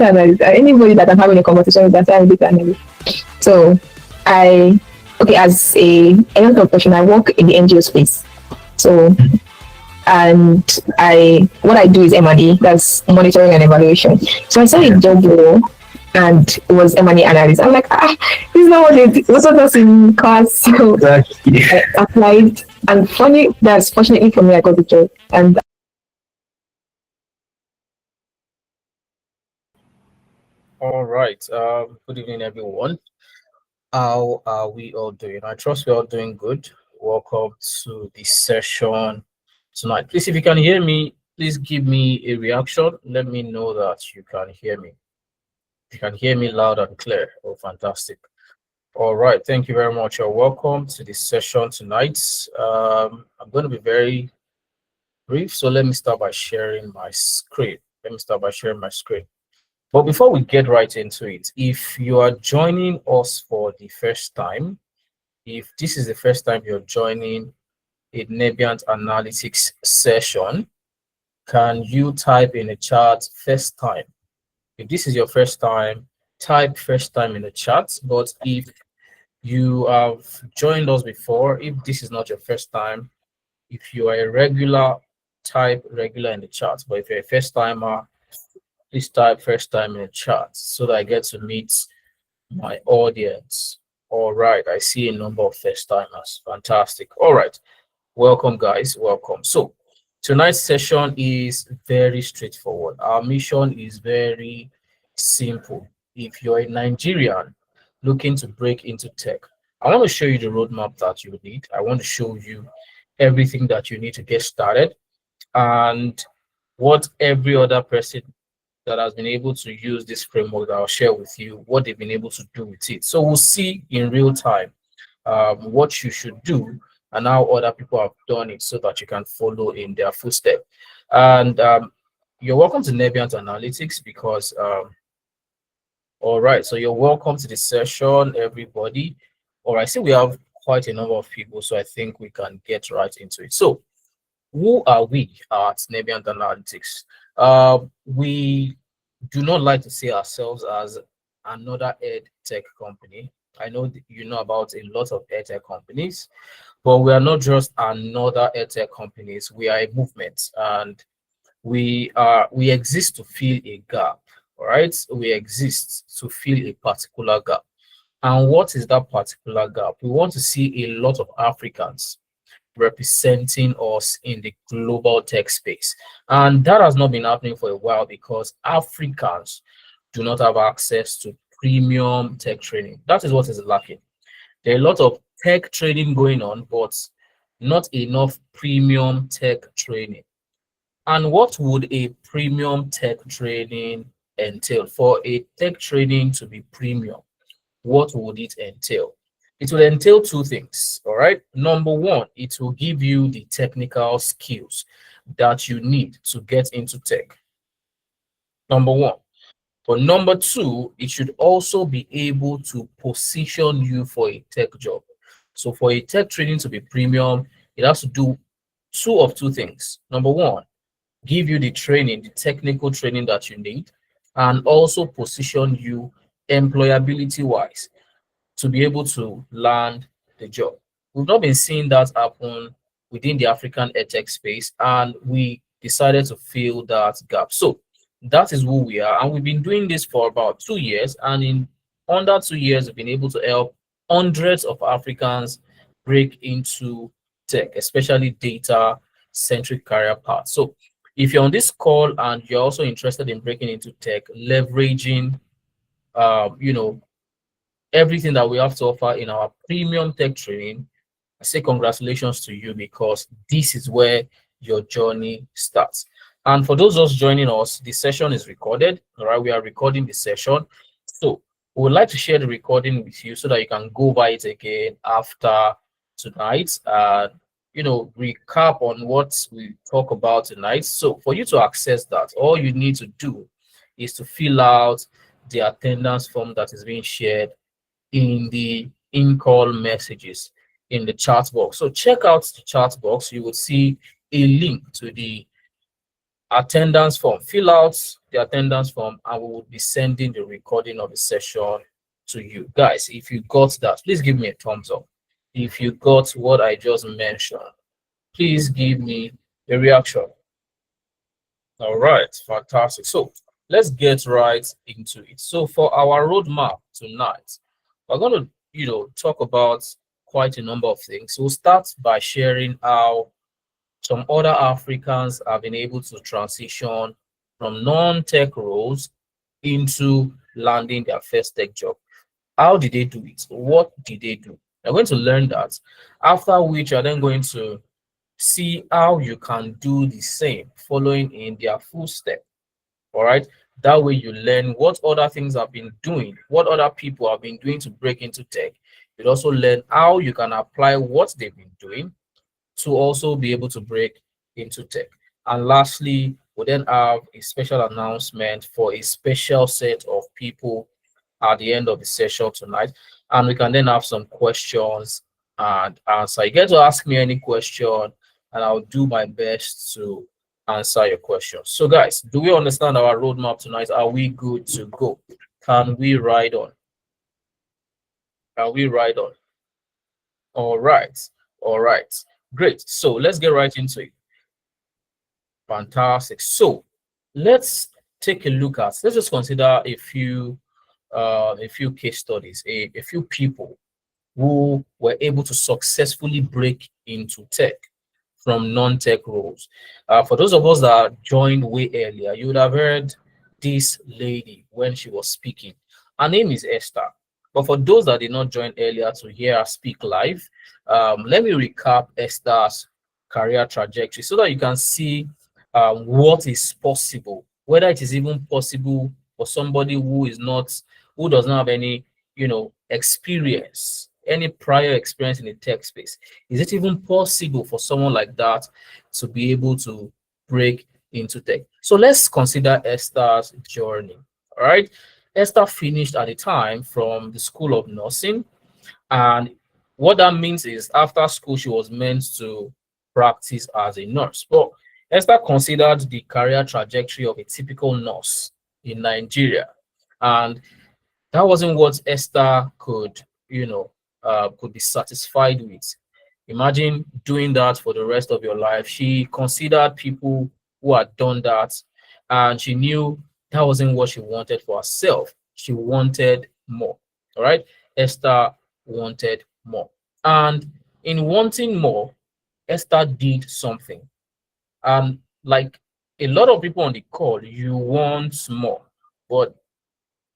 analyst. Anybody that I'm having a conversation with, that's a data analyst. So I, okay, as a young professional, I work in the NGO space. So and what I do is M&E, that's monitoring and evaluation. So I saw a job role and it was M&E analyst. I'm like, this is not what it was not in class. So Exactly. I applied, and that's fortunately for me, I got the job. And All right. Good evening, everyone. How are we all doing? I trust we're all doing good. Welcome to the session tonight. Please, if you can hear me, please give me a reaction. Let me know that you can hear me. If you can hear me loud and clear. Oh, fantastic. All right. Thank you very much. You're welcome to the session tonight. I'm going to be very brief. So let me start by sharing my screen. But before we get right into it, if you are joining us for the first time, if this is the first time you're joining a Nebiant Analytics session, can you type in the chat first time? If this is your first time, type first time in the chat. But if you have joined us before, if this is not your first time, if you are a regular, type regular in the chat. But if you're a first timer, please type first time in the chat so that I get to meet my audience. All right, I see a number of first timers. Fantastic. All right, welcome, guys. Welcome. So, tonight's session is very straightforward. Our mission is very simple. If you're a Nigerian looking to break into tech, I want to show you the roadmap that you need. I want to show you everything that you need to get started and what every other person that has been able to use this framework that I'll share with you, what they've been able to do with it. So we'll see in real time what you should do and how other people have done it so that you can follow in their footsteps. And you're welcome to Nebiant Analytics because, all right, so you're welcome to the session, everybody. All right, see, we have quite a number of people, so I think we can get right into it. So who are we at Nebiant Analytics? We do not like to see ourselves as another ed tech company. I know you know about a lot of ed tech companies, but we are not just another ed tech companies. We are a movement, and we exist to fill a gap. All right, we exist to fill a particular gap. And what is that particular gap? We want to see a lot of Africans representing us in the global tech space. And that has not been happening for a while because Africans do not have access to premium tech training. That is what is lacking. There are a lot of tech training going on, but not enough premium tech training. And what would a premium tech training entail? For a tech training to be premium, what would it entail? It will entail two things, all right? Number one, it will give you the technical skills that you need to get into tech. Number one. But number two, it should also be able to position you for a tech job. So for a tech training to be premium, it has to do two things. Number one, give you the training, the technical training that you need, and also position you employability wise to be able to land the job. We've not been seeing that happen within the African edtech space, and we decided to fill that gap. So that is who we are, and we've been doing this for about 2 years, and in under 2 years, we've been able to help hundreds of Africans break into tech, especially data-centric career paths. So if you're on this call and you're also interested in breaking into tech, leveraging, you know, everything that we have to offer in our premium tech training, I say congratulations to you because this is where your journey starts. And for those of us joining us, the session is recorded. All right, we are recording the session. So we would like to share the recording with you so that you can go by it again after tonight. You know, recap on what we talk about tonight. So for you to access that, all you need to do is to fill out the attendance form that is being shared in the in-call messages in the chat box. So check out the chat box. You will see a link to the attendance form. Fill out the attendance form, and we will be sending the recording of the session to you. Guys, if you got that, please give me a thumbs up. If you got what I just mentioned, please give me a reaction. All right, fantastic. So let's get right into it. So for our roadmap tonight, we're going to, talk about quite a number of things. We'll start by sharing how some other Africans have been able to transition from non-tech roles into landing their first tech job. How did they do it? What did they do? We're going to learn that, after which you're then going to see how you can do the same, following in their footsteps. All right. That way you learn what other things have been doing, what other people have been doing to break into tech. You'll also learn how you can apply what they've been doing to also be able to break into tech. And lastly, we then have a special announcement for a special set of people at the end of the session tonight. And we can then have some questions and answer. You get to ask me any question, and I'll do my best to answer your questions. So, guys, do we understand our roadmap tonight? Are we good to go? Can we ride on? Can we ride on? All right. All right. Great. So let's get right into it. Fantastic. So let's take a look at, let's just consider a few case studies, a few people who were able to successfully break into tech from non-tech roles. For those of us that joined way earlier, you would have heard this lady when she was speaking. Her name is Esther. But for those that did not join earlier to hear her speak live, let me recap Esther's career trajectory so that you can see what is possible, whether it is even possible for somebody who does not have any, experience, any prior experience in the tech space. Is it even possible for someone like that to be able to break into tech? So let's consider Esther's journey. All right. Esther finished at the time from the School of Nursing. And what that means is after school, she was meant to practice as a nurse. But Esther considered the career trajectory of a typical nurse in Nigeria. And that wasn't what Esther could be satisfied with. Imagine doing that for the rest of your life. She considered people who had done that, and she knew that wasn't what she wanted for herself. She wanted more. All right. Esther wanted more. And in wanting more, Esther did something. Like a lot of people on the call, you want more, but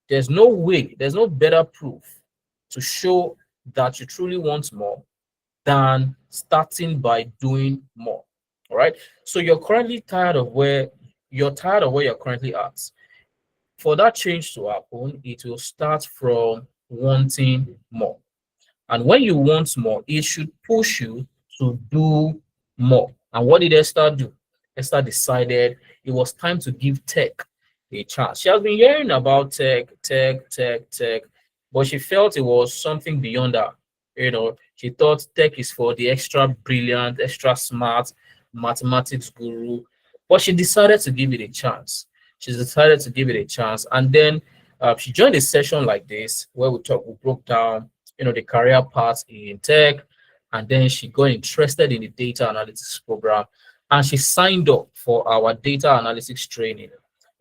there's no way, there's no better proof to show that you truly want more than starting by doing more. All right. So you're tired of where you're currently at. For that change to happen, it will start from wanting more. And when you want more, it should push you to do more. And what did Esther do? Esther decided it was time to give tech a chance. She has been hearing about tech, but she felt it was something beyond her. She thought tech is for the extra brilliant, extra smart mathematics guru, but she decided to give it a chance. And then she joined a session like this where we broke down, the career paths in tech, and then she got interested in the data analytics program, and she signed up for our data analytics training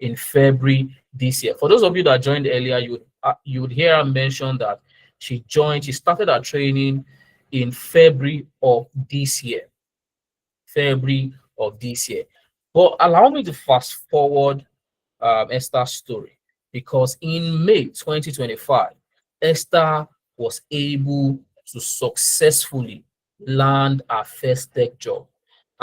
in February this year. For those of you that joined earlier, you would hear her mention that she started her training in February of this year. But allow me to fast forward Esther's story, because in May 2025, Esther was able to successfully land her first tech job.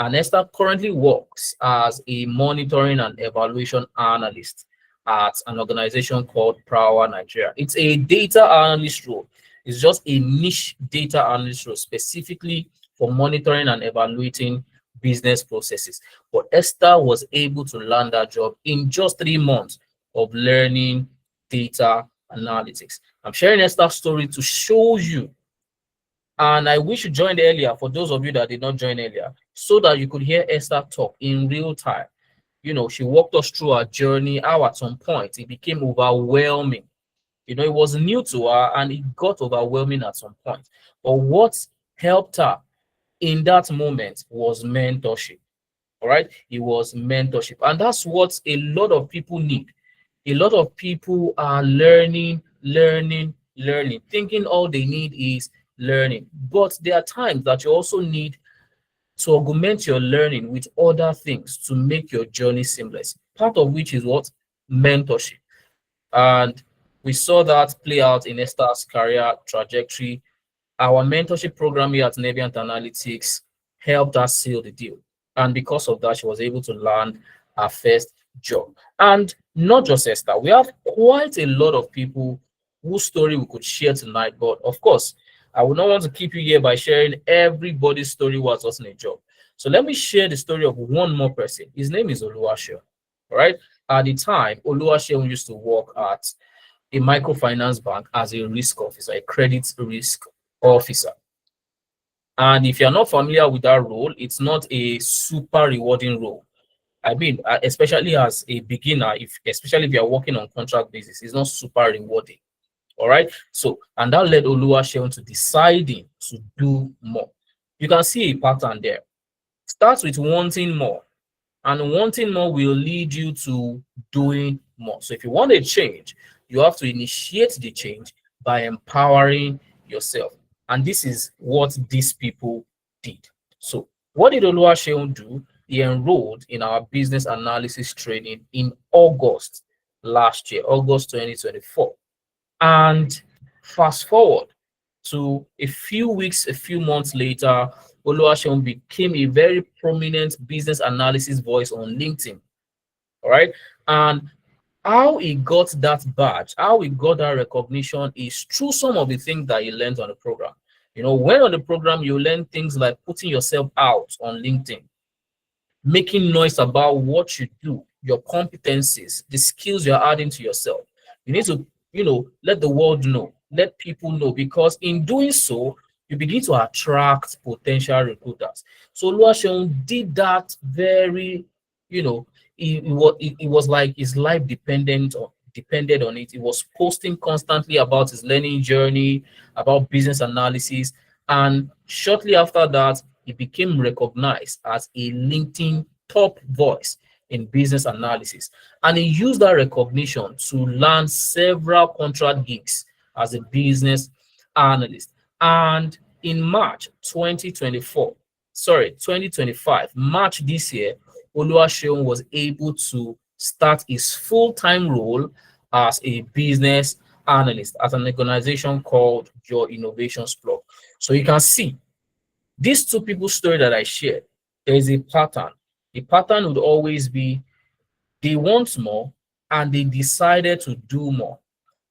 And Esther currently works as a monitoring and evaluation analyst at an organization called Power Nigeria. It's a data analyst role. It's just a niche data analyst role specifically for monitoring and evaluating business processes. But Esther was able to land that job in just 3 months of learning data analytics. I'm sharing Esther's story to show you, and I wish you joined earlier for those of you that did not join earlier, so that you could hear Esther talk in real time. She walked us through our journey, how at some point it became overwhelming. It was new to her and it got overwhelming at some point. But what helped her in that moment was mentorship. All right. It was mentorship. And that's what a lot of people need. A lot of people are learning, learning, learning, thinking all they need is learning. But there are times that you also need to augment your learning with other things to make your journey seamless. Part of which is what? Mentorship. And we saw that play out in Esther's career trajectory. Our mentorship program here at Navient Analytics helped us seal the deal. And because of that, she was able to land her first job. And not just Esther, we have quite a lot of people whose story we could share tonight. But of course, I would not want to keep you here by sharing everybody's story who has gotten a job. So let me share the story of one more person. His name is Oluwaseun. All right. At the time, Oluwaseun used to work at a microfinance bank as a risk officer, a credit risk officer. And if you're not familiar with that role, it's not a super rewarding role. I mean, especially as a beginner, especially if you're working on contract basis, it's not super rewarding. All right. So, and that led Oluwaseun to deciding to do more. You can see a pattern there. Starts with wanting more, and wanting more will lead you to doing more. So if you want a change, you have to initiate the change by empowering yourself. And this is what these people did. So what did Oluwaseun do? He enrolled in our business analysis training in August last year, August 2024. And fast forward to a few weeks, a few months later, Oluwaseun became a very prominent business analysis voice on LinkedIn. All right. And how he got that badge, how he got that recognition is through some of the things that he learned on the program. When on the program, you learn things like putting yourself out on LinkedIn, making noise about what you do, your competencies, the skills you're adding to yourself. You need to, let the world know, let people know, because in doing so, you begin to attract potential recruiters. So Oluwaseun did that very, it was like his life depended on it. He was posting constantly about his learning journey, about business analysis, and shortly after that, he became recognized as a LinkedIn top voice in business analysis. And he used that recognition to land several contract gigs as a business analyst. And in March 2025, March this year, Oluwaseun was able to start his full-time role as a business analyst at an organization called Your Innovations Club. So you can see these two people's story that I shared, there is a pattern. The pattern would always be they want more and they decided to do more.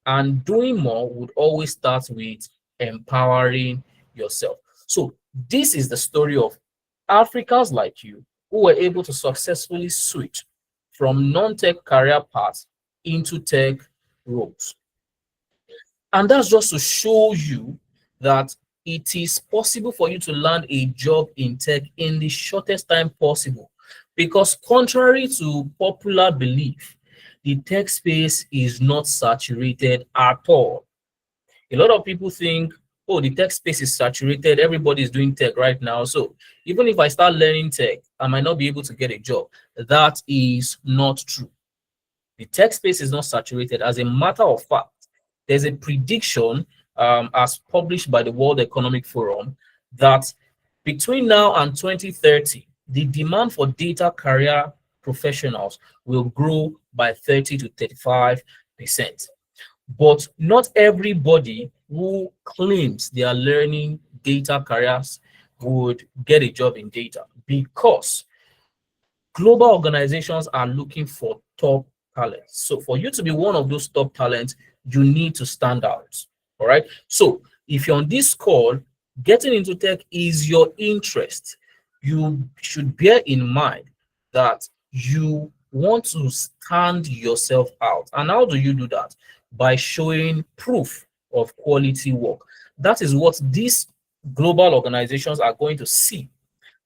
And doing more would always start with empowering yourself. So this is the story of Africans like you who were able to successfully switch from non-tech career paths into tech roles. And that's just to show you that it is possible for you to land a job in tech in the shortest time possible. Because contrary to popular belief, the tech space is not saturated at all. A lot of people think, oh, the tech space is saturated. Everybody is doing tech right now. So even if I start learning tech, I might not be able to get a job. That is not true. The tech space is not saturated. As a matter of fact, there's a prediction as published by the World Economic Forum that between now and 2030, the demand for data career professionals will grow by 30 to 35%. But not everybody who claims they are learning data careers would get a job in data, because global organizations are looking for top talents. So for you to be one of those top talents, you need to stand out. All right. So if you're on this call, getting into tech is your interest, you should bear in mind that you want to stand yourself out. And how do you do that? By showing proof of quality work. That is what these global organizations are going to see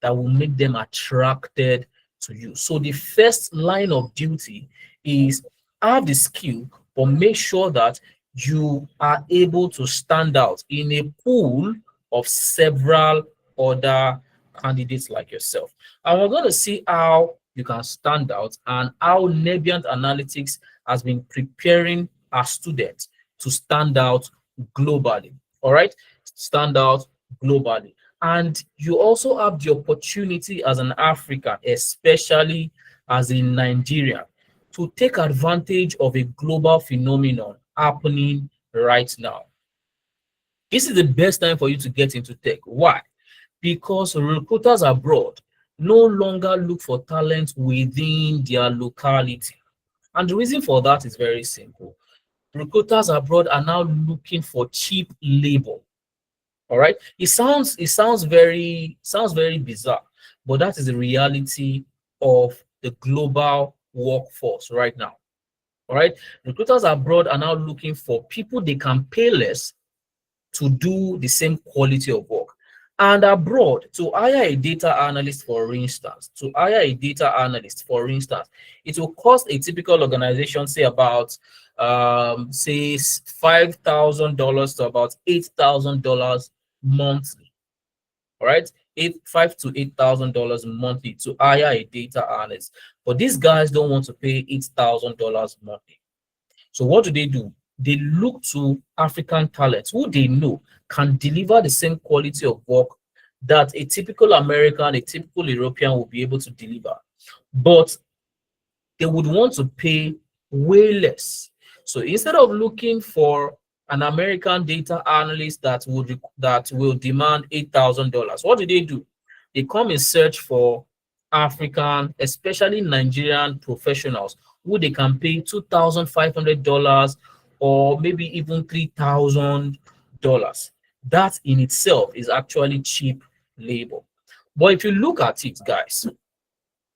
that will make them attracted to you. So the first line of duty is have the skill, but make sure that you are able to stand out in a pool of several other candidates like yourself. And we're going to see how you can stand out and how Nebiant Analytics has been preparing our students to stand out globally. All right, stand out globally. And you also have the opportunity as an African, especially as a Nigerian, to take advantage of a global phenomenon happening right now. This is the best time for you to get into tech. Why? Because recruiters abroad no longer look for talent within their locality. And the reason for that is very simple. Recruiters abroad are now looking for cheap labor. All right. It sounds very bizarre, but that is the reality of the global workforce right now. All right. Recruiters abroad are now looking for people they can pay less to do the same quality of work. And abroad, to hire a data analyst, for instance, it will cost a typical organization, say about say $5,000 to about $8,000 monthly. All right, five to $8,000 monthly to hire a data analyst. But these guys don't want to pay $8,000 monthly. So what do? They look to African talents who they know can deliver the same quality of work that a typical American, a typical European will be able to deliver. But they would want to pay way less. So instead of looking for an American data analyst that will demand $8,000, what do? They come in search for African, especially Nigerian professionals who they can pay $2,500 or maybe even $3,000. That in itself is actually cheap labor. But if you look at it, guys,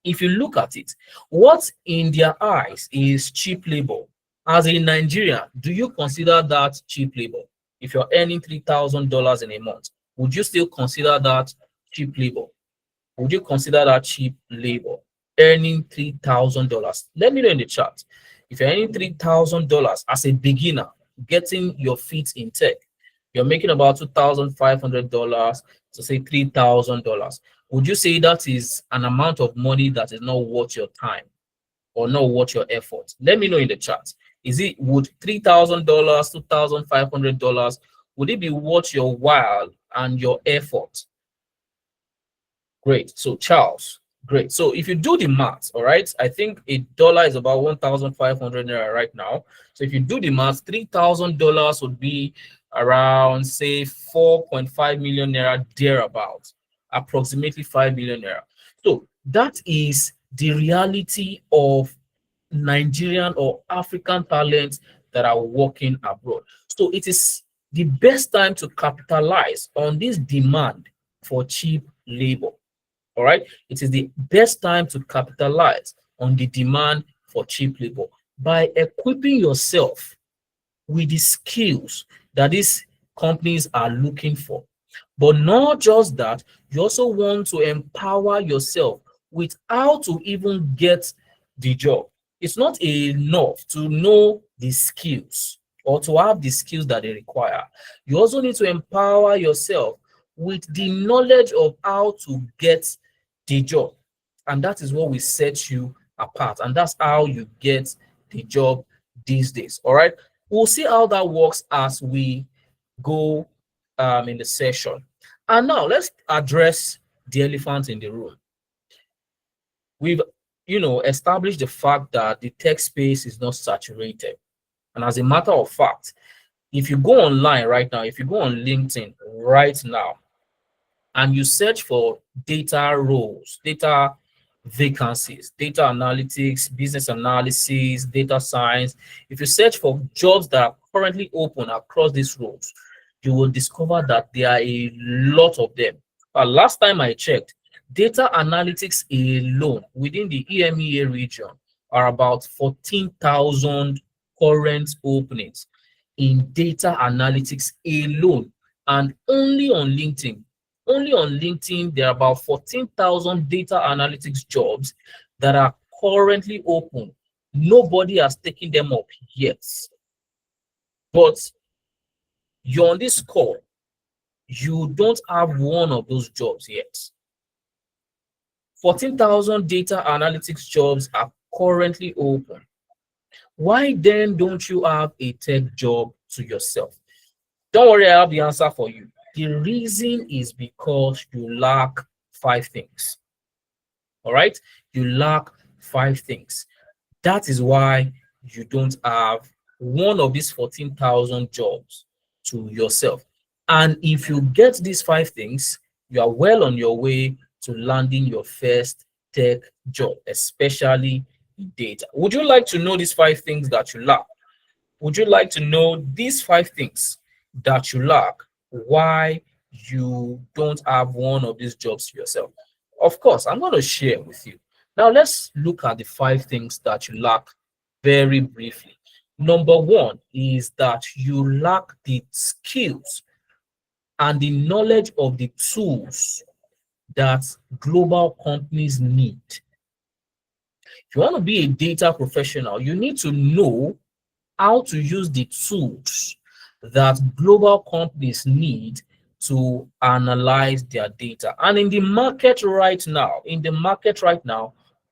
if you look at it, what in their eyes is cheap labor? As a Nigerian, do you consider that cheap labor? If you're earning $3,000 in a month, would you still consider that cheap labor? Would you consider that cheap labor? Earning $3,000. Let me know in the chat. If you're earning $3,000 as a beginner, getting your feet in tech, you're making about $2,500 to say $3,000. Would you say that is an amount of money that is not worth your time or not worth your effort? Let me know in the chat. Would $3,000, $2,500, would it be worth your while and your effort? Great. So Charles, great. So if you do the math, all right, I think a dollar is about 1,500 naira right now. So if you do the math, $3,000 would be around, say, 4.5 million naira thereabouts, approximately 5 million naira. So that is the reality of Nigerian or African talents that are working abroad. So it is the best time to capitalize on this demand for cheap labor. All right, it is the best time to capitalize on the demand for cheap labor by equipping yourself with the skills that these companies are looking for. But not just that, you also want to empower yourself with how to even get the job. It's not enough to know the skills or to have the skills that they require. You also need to empower yourself with the knowledge of how to get the job. And that is what will set you apart. And that's how you get the job these days. All right. We'll see how that works as we go in the session. And now let's address the elephant in the room. We've established the fact that the tech space is not saturated. And as a matter of fact, if you go online right now, if you go on LinkedIn right now, and you search for data roles, data vacancies, data analytics, business analysis, data science, if you search for jobs that are currently open across these roles, you will discover that there are a lot of them. But last time I checked, data analytics alone within the EMEA region are about 14,000 current openings in data analytics alone, and only on LinkedIn. Only on LinkedIn, there are about 14,000 data analytics jobs that are currently open. Nobody has taken them up yet. But you're on this call, you don't have one of those jobs yet. 14,000 data analytics jobs are currently open. Why then don't you have a tech job to yourself? Don't worry, I have the answer for you. The reason is because you lack 5 things. All right? You lack 5 things. That is why you don't have one of these 14,000 jobs to yourself. And if you get these 5 things, you are well on your way to landing your first tech job, especially in data. Would you like to know these 5 things that you lack? Would you like to know these 5 things that you lack, why you don't have one of these jobs to yourself? Of course, I'm going to share with you. Now, let's look at the 5 things that you lack very briefly. Number one is that you lack the skills and the knowledge of the tools that global companies need. If you want to be a data professional, you need to know how to use the tools that global companies need to analyze their data. And in the market right now,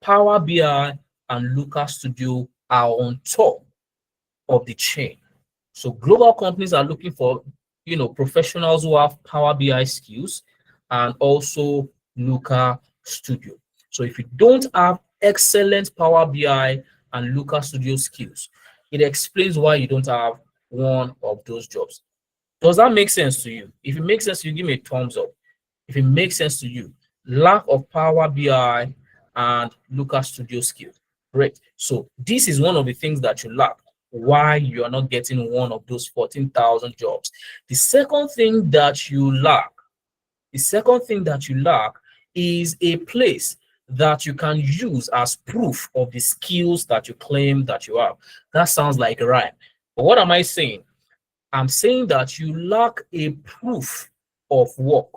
Power BI and Looker Studio are on top of the chain. So global companies are looking for, professionals who have Power BI skills and also Looker Studio. So if you don't have excellent Power BI and Looker Studio skills, it explains why you don't have one of those jobs. Does that make sense to you? If it makes sense to you, give me a thumbs up. If it makes sense to you, lack of Power BI and Looker Studio skills. Great. So this is one of the things that you lack, why you are not getting one of those 14,000 jobs. The second thing that you lack is a place that you can use as proof of the skills that you claim that you have. That sounds like a rhyme. But what am I saying? I'm saying that you lack a proof of work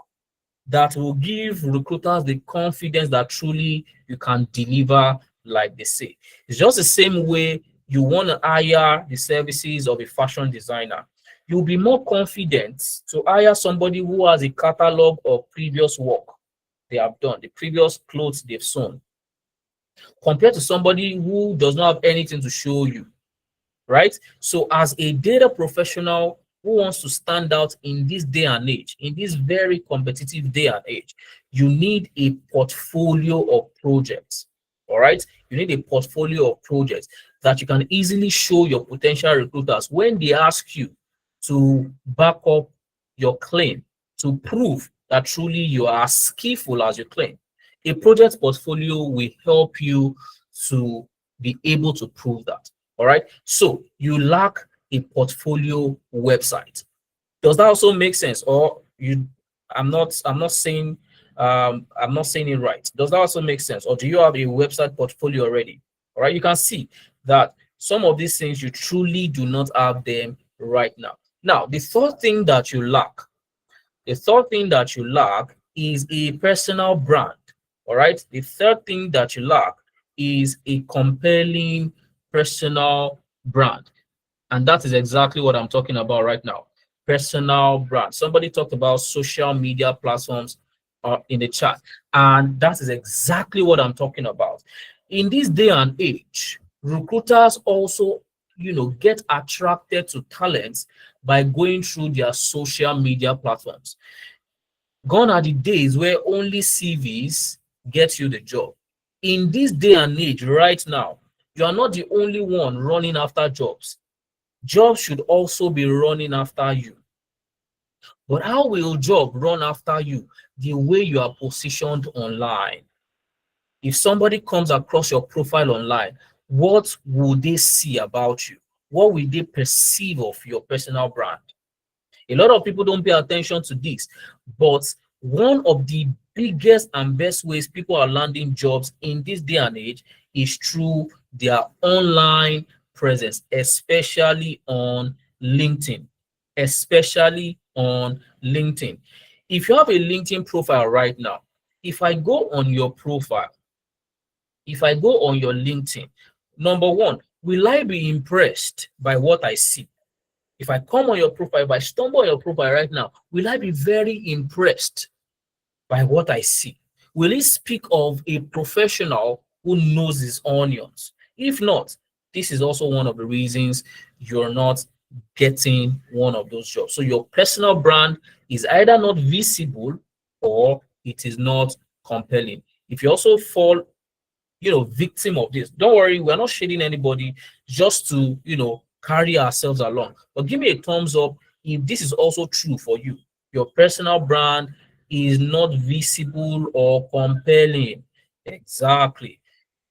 that will give recruiters the confidence that truly you can deliver, like they say. It's just the same way you want to hire the services of a fashion designer. You'll be more confident to hire somebody who has a catalog of previous work they have done, the previous clothes they've sewn, compared to somebody who does not have anything to show you, right? So as a data professional who wants to stand out in this day and age, in this very competitive day and age, you need a portfolio of projects, all right? You need a portfolio of projects that you can easily show your potential recruiters when they ask you to back up your claim, to prove that truly you are as skillful as you claim. A project portfolio will help you to be able to prove that. All right. So you lack a portfolio website. Does that also make sense? Or you I'm not saying it right. Does that also make sense? Or do you have a website portfolio already? All right. You can see that some of these things you truly do not have them right now. Now, the third thing that you lack is a personal brand. All right. The third thing that you lack is a compelling personal brand. And that is exactly what I'm talking about right now. Personal brand. Somebody talked about social media platforms in the chat. And that is exactly what I'm talking about. In this day and age, recruiters also, get attracted to talents by going through their social media platforms. Gone are the days where only CVs get you the job. In this day and age, right now, you are not the only one running after jobs. Jobs should also be running after you. But how will job run after you? The way you are positioned online. If somebody comes across your profile online, what will they see about you? What will they perceive of your personal brand? A lot of people don't pay attention to this, but one of the biggest and best ways people are landing jobs in this day and age is through their online presence, especially on LinkedIn. Especially on LinkedIn. If you have a LinkedIn profile right now, if I go on your profile, If I go on your LinkedIn, number one, will I be impressed by what I see? If I come on your profile, if I stumble on your profile right now, will I be very impressed by what I see? Will it speak of a professional who knows his onions? If not, this is also one of the reasons you're not getting one of those jobs. So your personal brand is either not visible or it is not compelling. If you also fall, victim of this, don't worry, we're not shading anybody, just to, carry ourselves along. But give me a thumbs up if this is also true for you. Your personal brand is not visible or compelling. Exactly.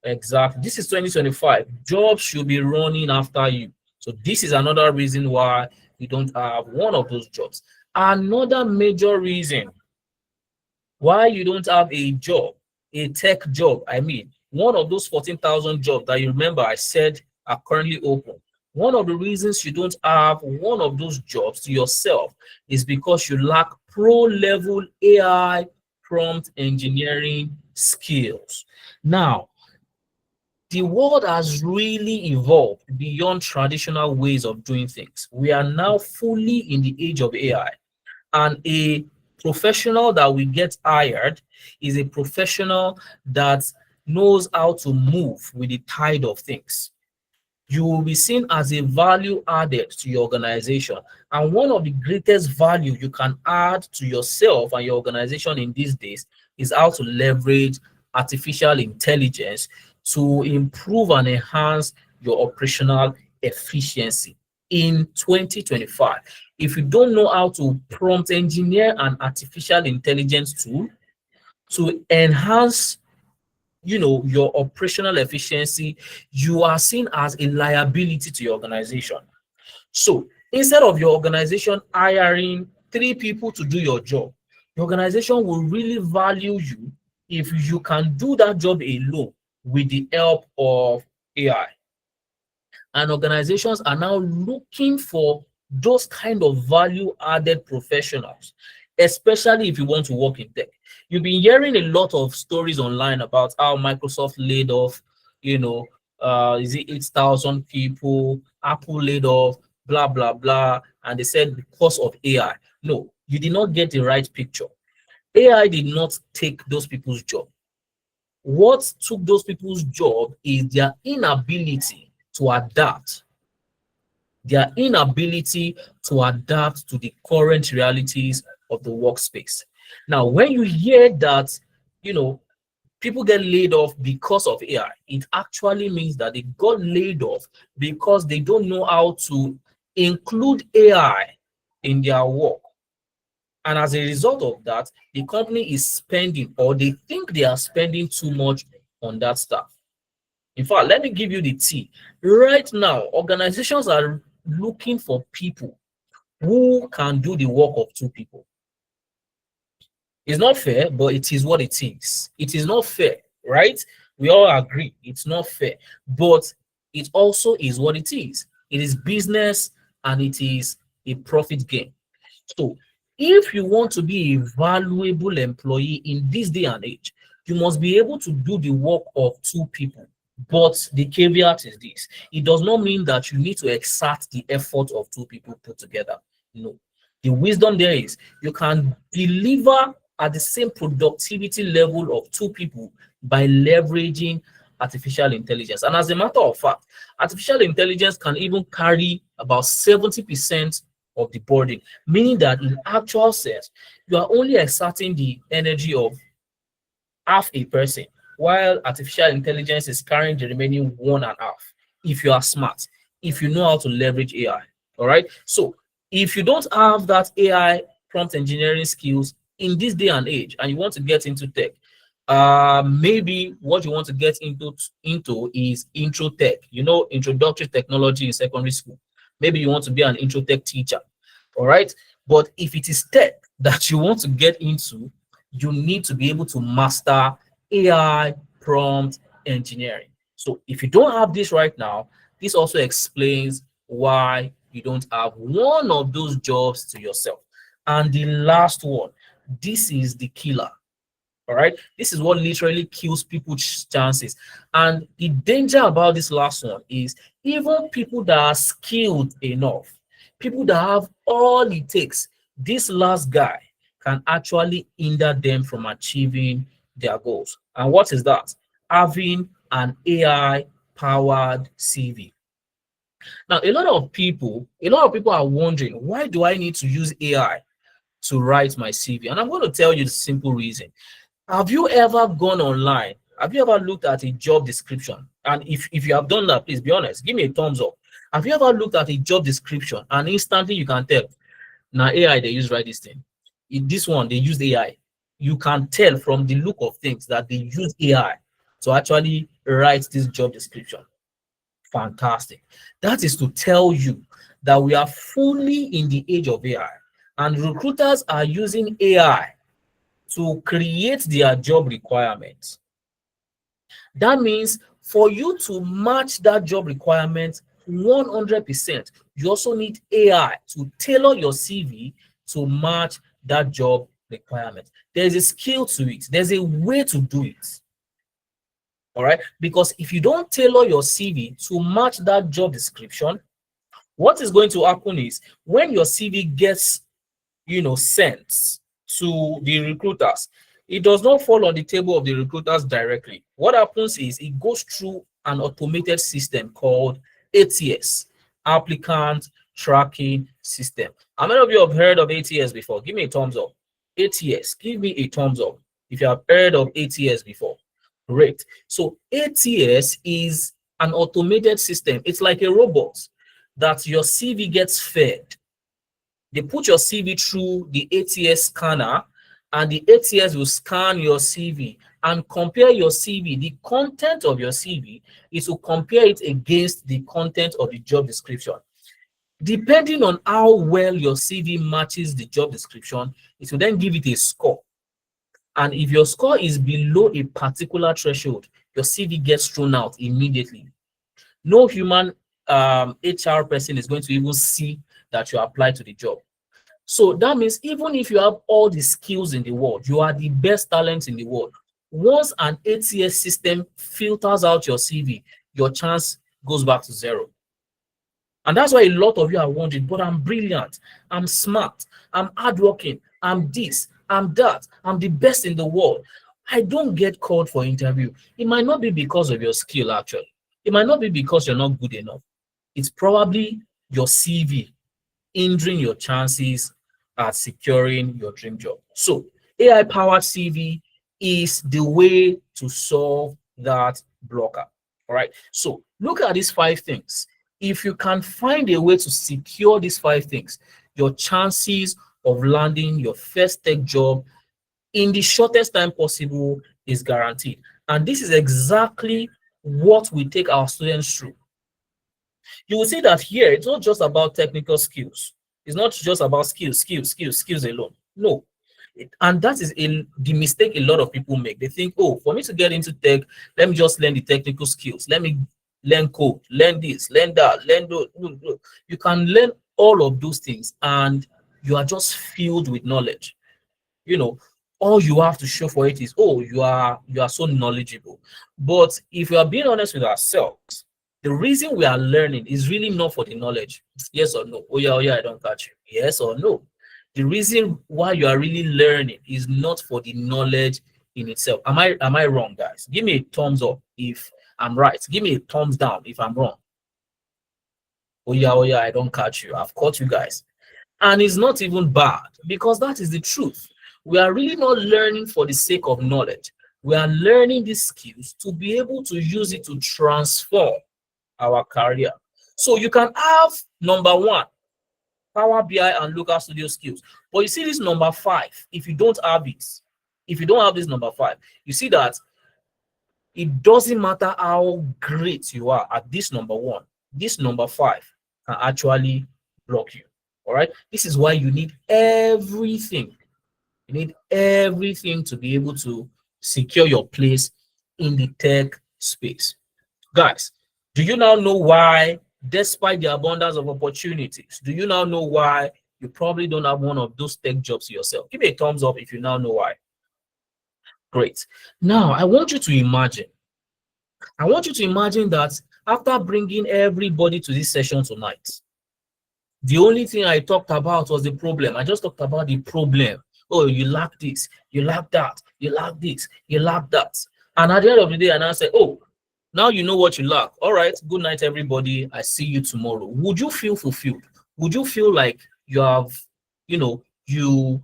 Exactly. This is 2025. Jobs should be running after you. So this is another reason why you don't have one of those jobs. Another major reason why you don't have a job, a tech job, I mean, one of those 14,000 jobs that you remember I said are currently open. One of the reasons you don't have one of those jobs to yourself is because you lack pro-level AI prompt engineering skills. Now, the world has really evolved beyond traditional ways of doing things. We are now fully in the age of AI, and a professional that we get hired is a professional that knows how to move with the tide of things. You will be seen as a value added to your organization. And one of the greatest value you can add to yourself and your organization in these days is how to leverage artificial intelligence to improve and enhance your operational efficiency in 2025. If you don't know how to prompt engineer an artificial intelligence tool to enhance, your operational efficiency, you are seen as a liability to your organization. So instead of your organization hiring 3 people to do your job, the organization will really value you if you can do that job alone with the help of AI. And organizations are now looking for those kind of value added professionals, especially if you want to work in tech. You've been hearing a lot of stories online about how Microsoft laid off, is it 8,000 people, Apple laid off, blah, blah, blah. And they said because of AI. No, you did not get the right picture. AI did not take those people's job. What took those people's job is their inability to adapt, to the current realities of the workspace. Now, when you hear that, people get laid off because of AI, it actually means that they got laid off because they don't know how to include AI in their work. And as a result of that, the company is spending, or they think they are spending too much on that stuff. In fact, let me give you the tea. Right now, organizations are looking for people who can do the work of 2 people. It's not fair, but it is what it is. It is not fair, right? We all agree it's not fair, but it also is what it is. It is business and it is a profit gain. So if you want to be a valuable employee in this day and age, you must be able to do the work of 2 people. But the caveat is this: it does not mean that you need to exert the effort of 2 people put together. No. The wisdom there is you can deliver at the same productivity level of 2 people by leveraging artificial intelligence. And as a matter of fact, artificial intelligence can even carry about 70% of the burden, meaning that in actual sense, you are only exerting the energy of half a person, while artificial intelligence is carrying the remaining one and half. If you are smart, if you know how to leverage AI, all right. So if you don't have that AI prompt engineering skills in this day and age, and you want to get into tech, maybe what you want to get into is intro tech. Introductory technology in secondary school. Maybe you want to be an intro tech teacher, all right. But if it is tech that you want to get into, you need to be able to master AI prompt engineering. So if you don't have this right now, this also explains why you don't have one of those jobs to yourself. And the last one, this is the killer. All right, this is what literally kills people's chances. And the danger about this last one is even people that are skilled enough, people that have all it takes, this last guy can actually hinder them from achieving their goals. And what is that? Having an AI powered CV. Now, a lot of people are wondering, why do I need to use AI to write my CV? And I'm going to tell you the simple reason. Have you ever gone online? Have you ever looked at a job description? And if you have done that, please be honest. Give me a thumbs up. Have you ever looked at a job description and instantly you can tell, now AI they use write this thing. In this one, they use AI. You can tell from the look of things that they use AI to actually write this job description. Fantastic. That is to tell you that we are fully in the age of AI, and recruiters are using AI to create their job requirements. That means for you to match that job requirement 100%, you also need AI to tailor your CV to match that job requirement. There's a skill to it, there's a way to do it. All right, because if you don't tailor your CV to match that job description, what is going to happen is when your CV gets sent to the recruiters, it does not fall on the table of the recruiters directly. What happens is it goes through an automated system called ATS, Applicant Tracking System. How many of you have heard of ATS before? Give me a thumbs up. ATS, give me a thumbs up if you have heard of ATS before. Great. So ATS is an automated system. It's like a robot that your CV gets fed. They put your CV through the ATS scanner, and the ATS will scan your CV and compare your CV. The content of your CV is to compare it against the content of the job description. Depending on how well your CV matches the job description, it will then give it a score. And if your score is below a particular threshold, your CV gets thrown out immediately. No human HR person is going to even see that you applied to the job. So that means even if you have all the skills in the world, you are the best talent in the world, once an ATS system filters out your CV, your chance goes back to zero. And that's why a lot of you are wondering, but I'm brilliant, I'm smart, I'm hardworking, I'm this, I'm that, I'm the best in the world. I don't get called for interview. It might not be because of your skill, actually. It might not be because you're not good enough. It's probably your CV hindering your chances at securing your dream job. So AI-powered CV is the way to solve that blocker. All right. So look at these 5 things. If you can find a way to secure these 5 things, your chances of landing your first tech job in the shortest time possible is guaranteed. And this is exactly what we take our students through. You will see that here, it's not just about technical skills. It's not just about skills alone. No. And that is the mistake a lot of people make. They think, oh, for me to get into tech, let me just learn the technical skills. Let me learn code, learn this, learn that, learn those. No. You can learn all of those things and you are just filled with knowledge. All you have to show for it is, oh, you are so knowledgeable. But if we are being honest with ourselves, the reason we are learning is really not for the knowledge. Yes or no? Oh yeah, I don't catch you. Yes or no? The reason why you are really learning is not for the knowledge in itself. Am I wrong, guys? Give me a thumbs up if I'm right. Give me a thumbs down if I'm wrong. Oh yeah, I don't catch you. I've caught you guys. And it's not even bad because that is the truth. We are really not learning for the sake of knowledge. We are learning these skills to be able to use it to transform our career. So you can have number 1, Power BI and local studio skills. But you see this number 5, if you don't have it, if you don't have this number 5, you see that it doesn't matter how great you are at this number 1, this number 5 can actually block you. All right. This is why you need everything. You need everything to be able to secure your place in the tech space. Guys, do you now know why, despite the abundance of opportunities, do you now know why you probably don't have one of those tech jobs yourself? Give me a thumbs up if you now know why. Great. Now, I want you to imagine that after bringing everybody to this session tonight, the only thing I talked about was the problem. I just talked about the problem. Oh, you lack this, you lack that, you lack this, you lack that. And at the end of the day, and I said, oh, now you know what you lack. All right, good night, everybody. I see you tomorrow. Would you feel fulfilled? Would you feel like you have, you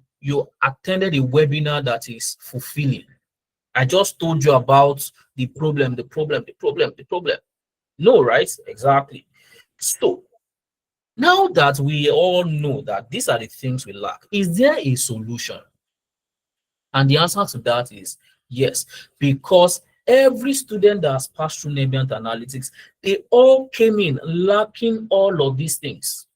attended a webinar that is fulfilling? I just told you about the problem, the problem, the problem, the problem. No, right? Exactly. So now that we all know that these are the things we lack, is there a solution? And the answer to that is yes, because every student that has passed through Nebient Analytics, they all came in lacking all of these things.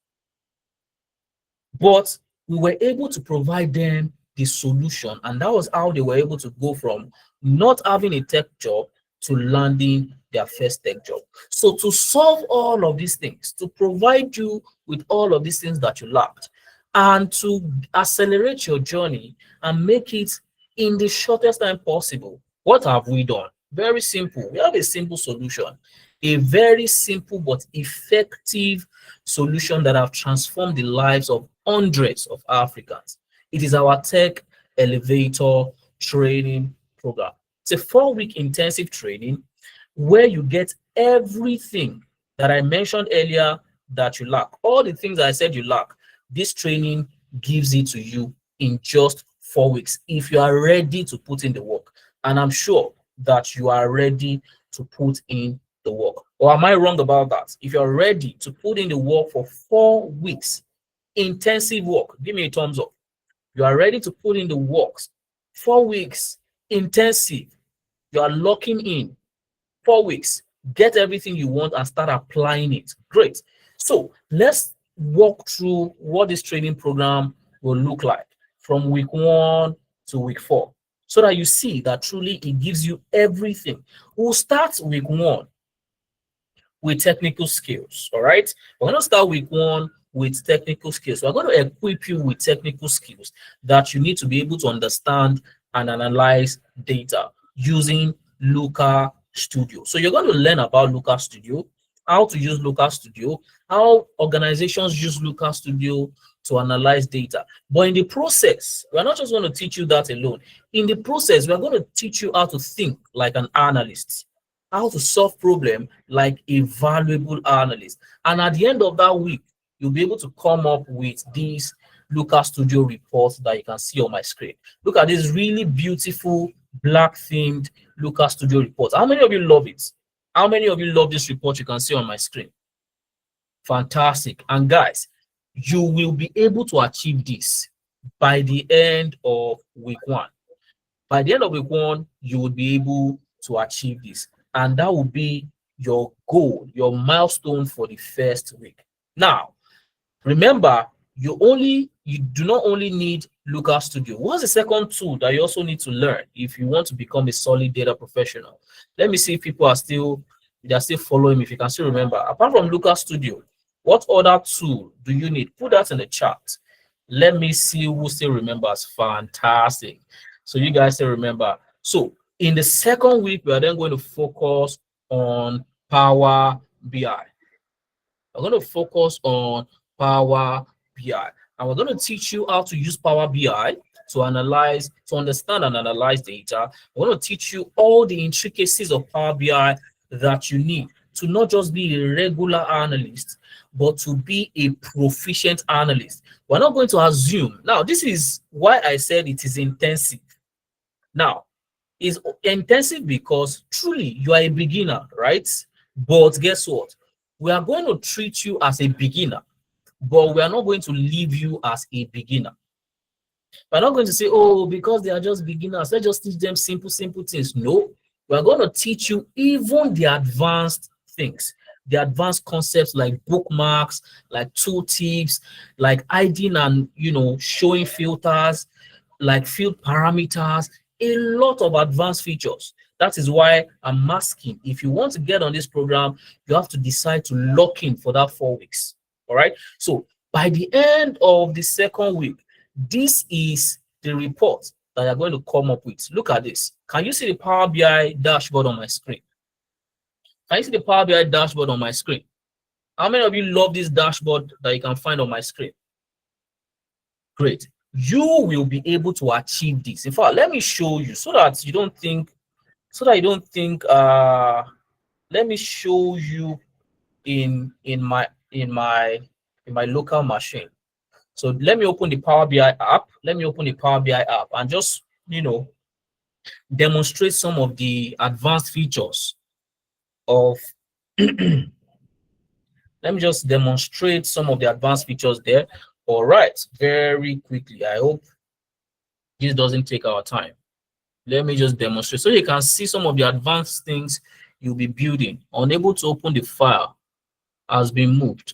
But we were able to provide them the solution, and that was how they were able to go from not having a tech job to landing their first tech job. So to solve all of these things, to provide you with all of these things that you lacked, and to accelerate your journey and make it in the shortest time possible, what have we done? Very simple. We have a simple solution, a very simple but effective solution that have transformed the lives of hundreds of Africans. It is our Tech Elevator Training Program. It's a 4-week intensive training where you get everything that I mentioned earlier that you lack. All the things I said you lack, this training gives it to you in just 4 weeks if you are ready to put in the work. And I'm sure that you are ready to put in the work. Or am I wrong about that? If you're ready to put in the work for 4 weeks, intensive work, give me a thumbs up. You are ready to put in the works. 4 weeks, intensive. You are locking in 4 weeks. Get everything you want and start applying it. Great. So let's walk through what this training program will look like from week 1 to week 4, so that you see that truly it gives you everything. We'll start week 1 with technical skills. All right. We're going to start week 1 with technical skills. We're going to equip you with technical skills that you need to be able to understand and analyze data using Looker Studio. So you're going to learn about Looker Studio, how to use Looker Studio, how organizations use Looker Studio to analyze data. But in the process, we're not just going to teach you that alone. In the process, we're going to teach you how to think like an analyst, how to solve problem like a valuable analyst. And at the end of that week, you'll be able to come up with these Looker Studio reports that you can see on my screen. Look at this really beautiful black themed Looker Studio report. How many of you love it? How many of you love this report you can see on my screen? Fantastic. And guys, you will be able to achieve this by the end of week 1. By the end of week 1, you will be able to achieve this. And that will be your goal, your milestone for the first week. Now, remember, you do not only need Looker Studio. What's the second tool that you also need to learn if you want to become a solid data professional? Let me see if people are still following me, if you can still remember. Apart from Looker Studio, what other tool do you need? Put that in the chat. Let me see who still remembers. Fantastic. So you guys still remember. So in the second week, we are then going to focus on Power BI. We're going to focus on Power BI. And we're going to teach you how to use Power BI to understand and analyze data. We're going to teach you all the intricacies of Power BI that you need to not just be a regular analyst, but to be a proficient analyst. We're not going to assume. Now, this is why I said it is intensive. Now, it's intensive because truly you are a beginner, right? But guess what? We are going to treat you as a beginner, but we are not going to leave you as a beginner. We're not going to say, oh, because they are just beginners, let's just teach them simple things. No, we're going to teach you even the advanced things, the advanced concepts like bookmarks, like tooltips, like hiding and showing filters, like field parameters, a lot of advanced features. That is why I'm asking, if you want to get on this program, you have to decide to lock in for that 4 weeks. All right. So by the end of the second week, this is the report that you're going to come up with. Look at this. Can you see the Power BI dashboard on my screen? Can you see the Power BI dashboard on my screen? How many of you love this dashboard that you can find on my screen? Great. You will be able to achieve this. In fact, let me show you so that you don't think, let me show you in my local machine. So let me open the Power BI app. Let me open the Power BI app and just, demonstrate some of the advanced features of let me just demonstrate some of the advanced features there. All right, very quickly. I hope this doesn't take our time. Let me just demonstrate so you can see some of the advanced things you'll be building. Unable to open the file has been moved.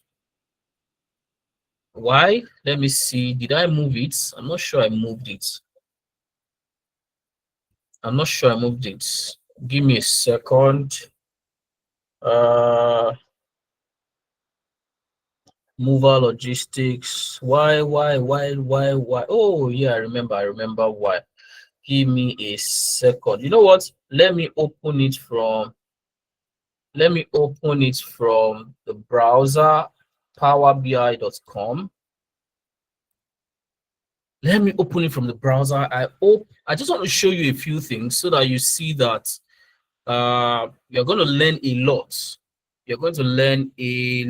Why? Let me see. Did I move it? I'm not sure I moved it. I'm not sure I moved it. Give me a second. Mover logistics. Why? Oh yeah, I remember why. Give me a second. You know what? Let me open it from the browser, powerbi.com. Let me open it from the browser. I just want to show you a few things so that you see that you're going to learn a lot. You're going to learn a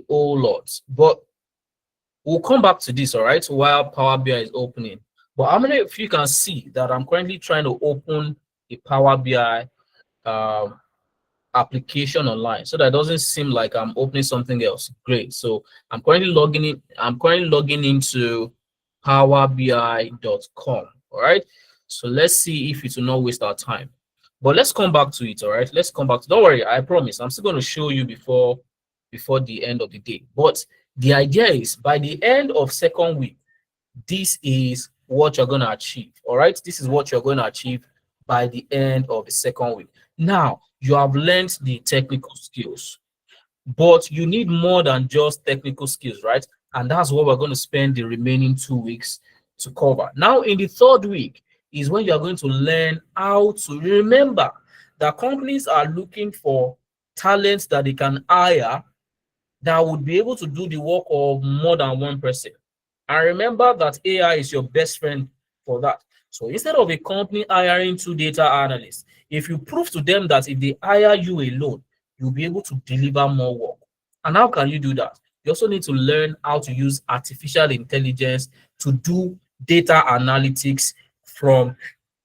whole lot. But we'll come back to this, all right, while Power BI is opening. But how many of you can see that I'm currently trying to open a Power BI application online so that it doesn't seem like I'm opening something else? Great. So I'm currently logging in. I'm currently logging into powerbi.com. All right. So let's see if it will not waste our time. But let's come back to it. All right. Let's come back to. Don't worry. I promise. I'm still going to show you before the end of the day. But the idea is by the end of second week, this is what you're going to achieve. All right. This is what you're going to achieve by the end of the second week. Now, you have learned the technical skills, but you need more than just technical skills, right? And that's what we're going to spend the remaining 2 weeks to cover. Now, in the third week is when you're going to learn how to remember that companies are looking for talents that they can hire that would be able to do the work of more than one person. And remember that AI is your best friend for that. So instead of a company hiring 2 data analysts, if you prove to them that if they hire you alone, you'll be able to deliver more work. And how can you do that? You also need to learn how to use artificial intelligence to do data analytics from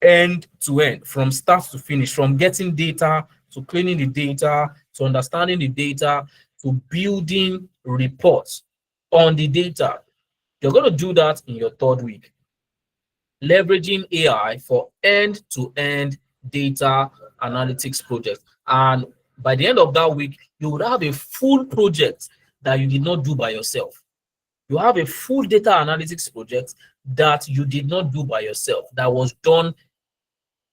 end to end, from start to finish, from getting data to cleaning the data, to understanding the data, to building reports on the data. You're going to do that in your third week, leveraging AI for end-to-end data analytics projects. And by the end of that week, you would have a full project that you did not do by yourself. You have a full data analytics project that you did not do by yourself, that was done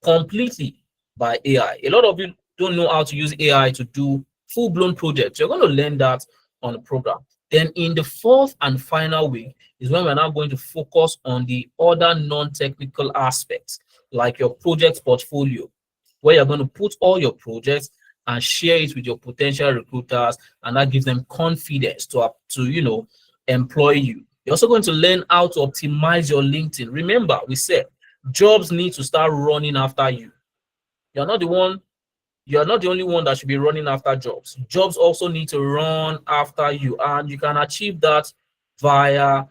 completely by AI. A lot of you don't know how to use AI to do full-blown projects. You're going to learn that on the program. Then in the fourth and final week is when we're now going to focus on the other non-technical aspects, like your project portfolio, where you're going to put all your projects and share it with your potential recruiters, and that gives them confidence to employ you. You're also going to learn how to optimize your LinkedIn. Remember, we said jobs need to start running after you. You're not the only one that should be running after jobs. Jobs also need to run after you, and you can achieve that via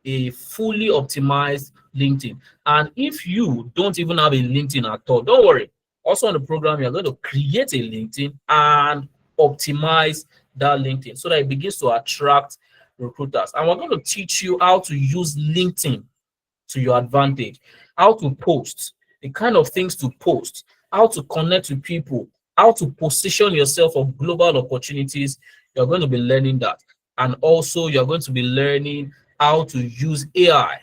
a fully optimized LinkedIn. And if you don't even have a LinkedIn at all, don't worry. Also on the program, you're going to create a LinkedIn and optimize that LinkedIn so that it begins to attract recruiters. And we're going to teach you how to use LinkedIn to your advantage, how to post, the kind of things to post, how to connect with people, how to position yourself for global opportunities. You're going to be learning that. And also you're going to be learning how to use AI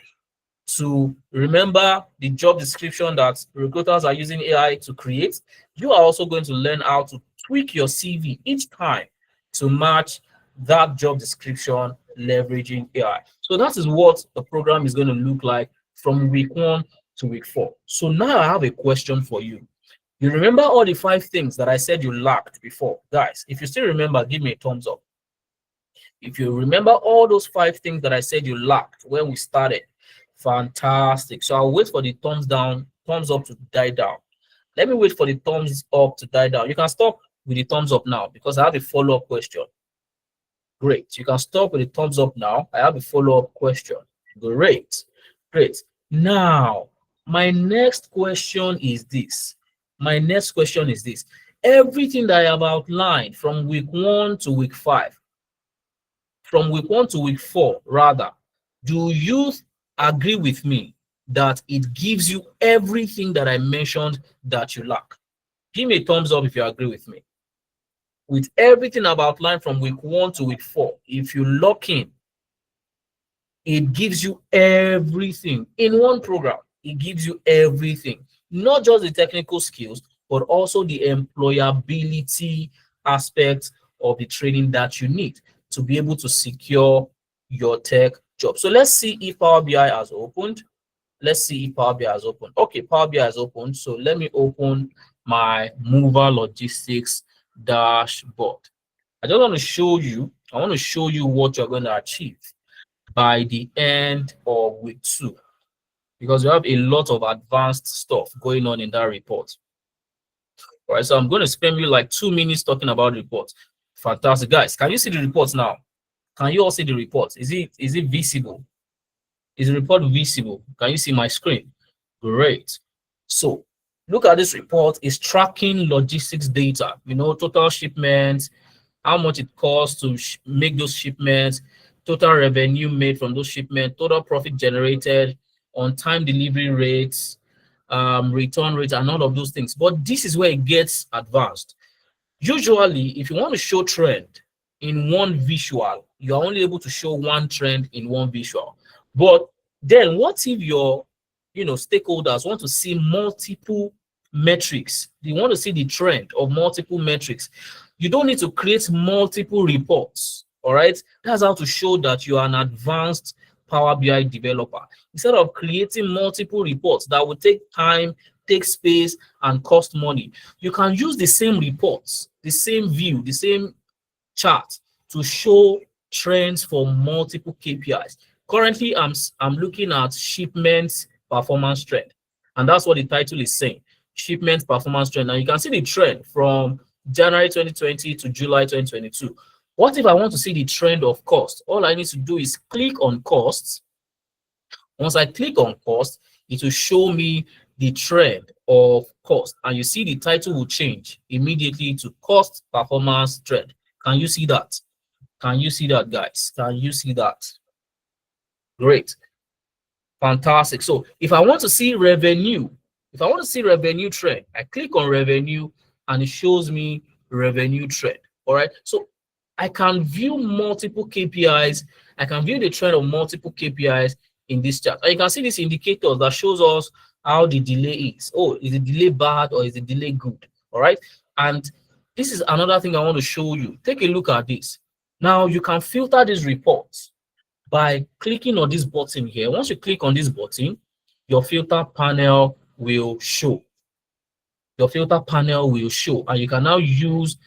to remember the job description that recruiters are using AI to create. You are also going to learn how to tweak your CV each time to match that job description leveraging AI. So that is what the program is going to look like from week 1 to week 4. So now I have a question for you. You remember all the 5 things that I said you lacked before? Guys, if you still remember, give me a thumbs up. If you remember all those 5 things that I said you lacked when we started, fantastic. So I'll wait for the thumbs up to die down. Let me wait for the thumbs up to die down. You can stop with the thumbs up now because I have a follow-up question. Great. You can stop with the thumbs up now. I have a follow-up question. Great. Great. Now, my next question is this. Everything that I have outlined from week 1 to week 5, from week 1 to week 4, rather, do you agree with me that it gives you everything that I mentioned that you lack? Give me a thumbs up if you agree with me. With everything I've outlined from week 1 to week 4, if you lock in, it gives you everything in one program. It gives you everything, not just the technical skills, but also the employability aspect of the training that you need to be able to secure your tech job. So let's see if Power BI has opened. Okay, Power BI has opened. So let me open my Mover Logistics dashboard. I want to show you what you're going to achieve by the end of week 2, because we have a lot of advanced stuff going on in that report. All right, so I'm going to spend you like 2 minutes talking about the report. Fantastic, guys. Can you see the reports now? Can you all see the report? Is it visible? Is the report visible? Can you see my screen? Great. So look at this report. It's tracking logistics data, total shipments, how much it costs to make those shipments, total revenue made from those shipments, total profit generated, on-time delivery rates, return rates, and all of those things. But this is where it gets advanced. Usually, if you want to show trend in one visual, you're only able to show one trend in one visual. But then what if your stakeholders want to see multiple metrics? They want to see the trend of multiple metrics. You don't need to create multiple reports. All right, that's how to show that you are an advanced Power BI developer. Instead of creating multiple reports that will take time, take space, and cost money, you can use the same reports, the same view, the same chart to show trends for multiple KPIs. Currently, I'm looking at shipments performance trend, and that's what the title is saying, shipment performance trend. Now you can see the trend from January 2020 to July 2022. What if I want to see the trend of cost? All I need to do is click on costs. Once I click on cost, it will show me the trend of cost, and you see the title will change immediately to cost performance trend. Can you see that? Can you see that, guys? Can you see that? Great. Fantastic. So if I want to see revenue, trend, I click on revenue and it shows me revenue trend. All right. So I can view multiple KPIs. I can view the trend of multiple KPIs in this chart. And you can see these indicators that shows us how the delay is. Oh, is the delay bad or is the delay good? All right. And this is another thing I want to show you. Take a look at this. Now you can filter these reports by clicking on this button here. Once you click on this button, your filter panel will show. And you can now use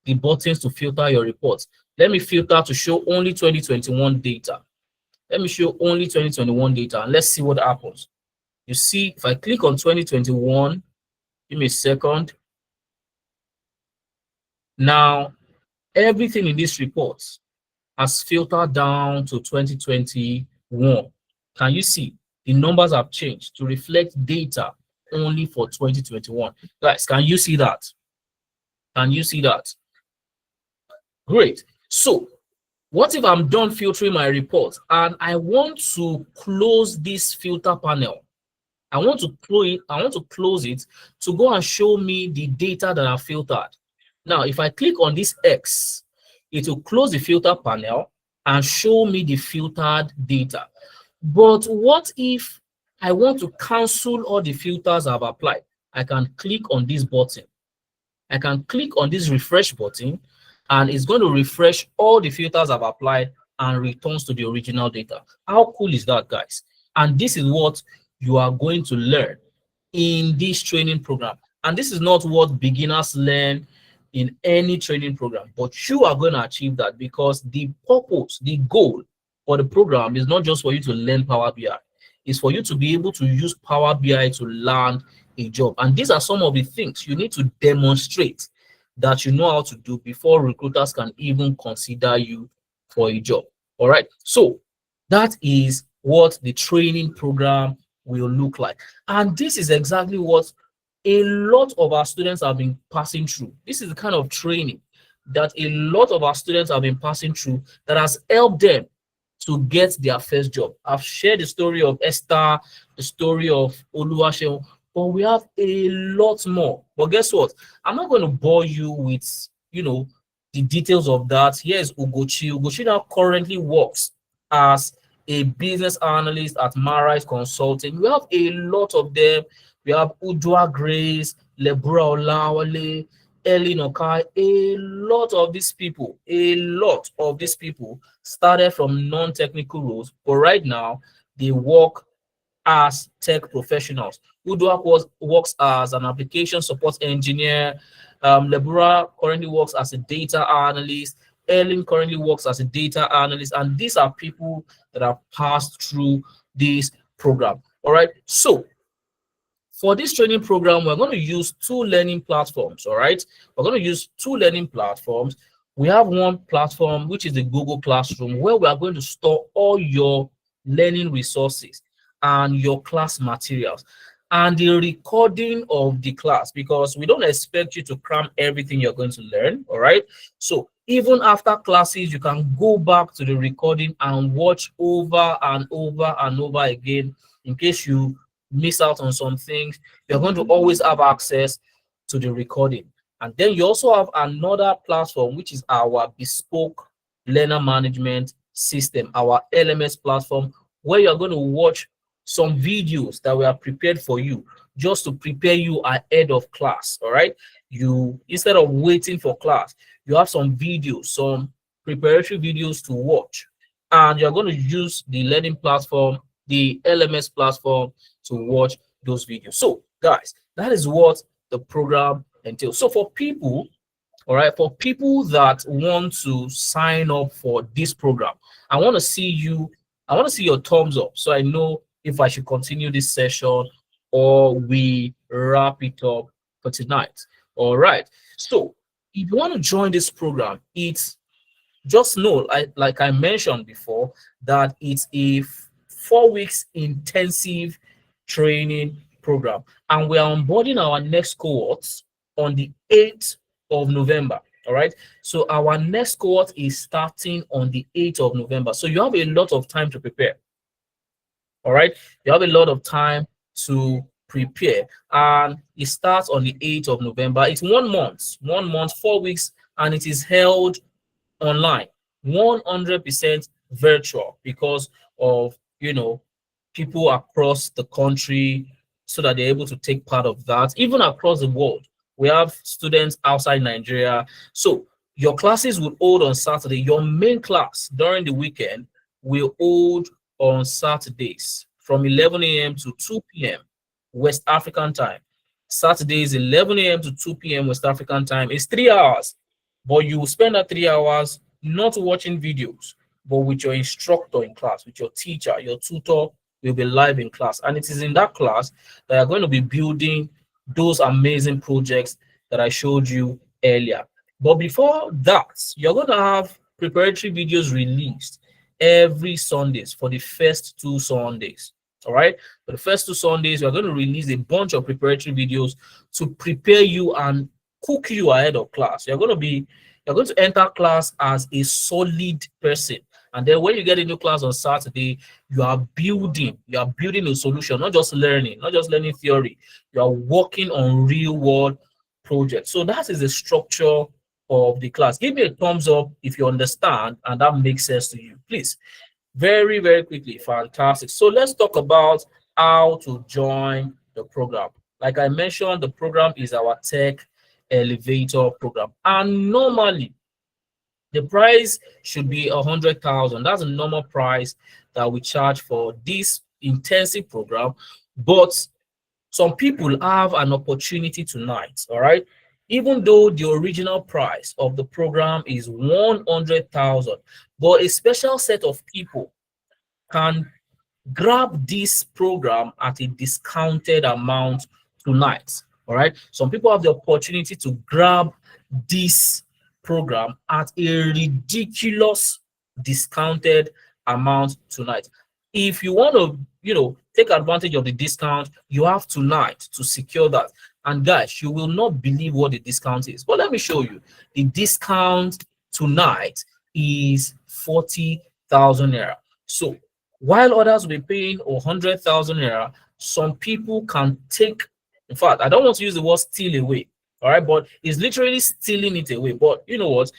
the buttons to filter your reports. Let me filter to show only 2021 data. Let me show only 2021 data, and let's see what happens. You see, if I click on 2021, give me a second. Now, everything in this report has filtered down to 2021. Can you see? The numbers have changed to reflect data only for 2021. Guys, can you see that? Can you see that? Great. So what if I'm done filtering my report and I want to close this filter panel? I want to close it to go and show me the data that I filtered. Now, if I click on this X, it will close the filter panel and show me the filtered data. But what if I want to cancel all the filters I've applied? I can click on this button. I can click on this refresh button, and it's going to refresh all the filters I've applied and returns to the original data. How cool is that, guys? And this is what you are going to learn in this training program. And this is not what beginners learn in any training program, but you are going to achieve that, because the purpose, the goal for the program is not just for you to learn Power BI. It's for you to be able to use Power BI to land a job. And these are some of the things you need to demonstrate that you know how to do before recruiters can even consider you for a job. All right. So that is what the training program will look like. And this is exactly what a lot of our students have been passing through. This is the kind of training that a lot of our students have been passing through that has helped them to get their first job. I've shared the story of Esther, the story of Oluwaseun, but we have a lot more. But guess what? I'm not going to bore you with, the details of that. Here's Ugochi. Ugochi now currently works as a business analyst at Marais Consulting. We have a lot of them. We have Udua Grace, Lebura Olawale, Ellen Okai. A lot of these people started from non-technical roles, but right now they work as tech professionals. Udua works as an application support engineer. Lebura currently works as a data analyst. Ellen currently works as a data analyst, and these are people that have passed through this program. All right. So for this training program, we're going to use two learning platforms. All right. We're going to use two learning platforms. We have one platform, which is the Google Classroom, where we are going to store all your learning resources and your class materials and the recording of the class, because we don't expect you to cram everything you're going to learn. All right. So even after classes, you can go back to the recording and watch over and over and over again. In case you miss out on some things, you're going to always have access to the recording. And then you also have another platform, which is our bespoke learner management system, our LMS platform, where you're going to watch some videos that we have prepared for you just to prepare you ahead of class. All right. You, instead of waiting for class, you have some videos, some preparatory videos to watch, and you're going to use the learning platform, the LMS platform, to watch those videos. So guys, that is what the program entails. So for people, all right, for people that want to sign up for this program, I want to see your thumbs up so I know if I should continue this session or we wrap it up for tonight. All right. So if you want to join this program, it's just know, like I mentioned before, that it's a 4 weeks intensive training program, and we are onboarding our next cohorts on the 8th of November. All right. So our next cohort is starting on the 8th of November. So you have a lot of time to prepare. All right. You have a lot of time to prepare, and it starts on the 8th of November. It's 1 month, 4 weeks, and it is held online, 100% virtual, because of people across the country, so that they're able to take part of that. Even across the world, we have students outside Nigeria. So your classes will hold on Saturday. Your main class during the weekend will hold on Saturdays from 11 a.m. to 2 p.m. West African time. Saturdays 11 a.m. to 2 p.m. West African time. It's 3 hours, but you will spend that 3 hours not watching videos, but with your instructor in class, with your teacher, your tutor will be live in class. And it is in that class that you're going to be building those amazing projects that I showed you earlier. But before that, you're going to have preparatory videos released every Sundays for the first 2 Sundays. All right. For the first 2 Sundays, we're going to release a bunch of preparatory videos to prepare you and cook you ahead of class. You're going to enter class as a solid person. And then when you get into class on Saturday, you are building a solution, not just learning theory. You are working on real world projects. So that is the structure of the class. Give me a thumbs up if you understand and that makes sense to you, please. Very, very quickly. Fantastic. So let's talk about how to join the program. Like I mentioned, the program is our Tech Elevator program. And normally, The price should be 100,000. That's a normal price that we charge for this intensive program. But some people have an opportunity tonight, all right? Even though the original price of the program is 100,000, but a special set of people can grab this program at a discounted amount tonight. All right. Some people have the opportunity to grab this program at a ridiculous discounted amount tonight. If you want to, take advantage of the discount, you have tonight to secure that. And guys, you will not believe what the discount is. But let me show you. The discount tonight is 40,000 naira. So while others will be paying 100,000 naira, some people can take, in fact, I don't want to use the word steal away, all right, but it's literally stealing it away. But you know what?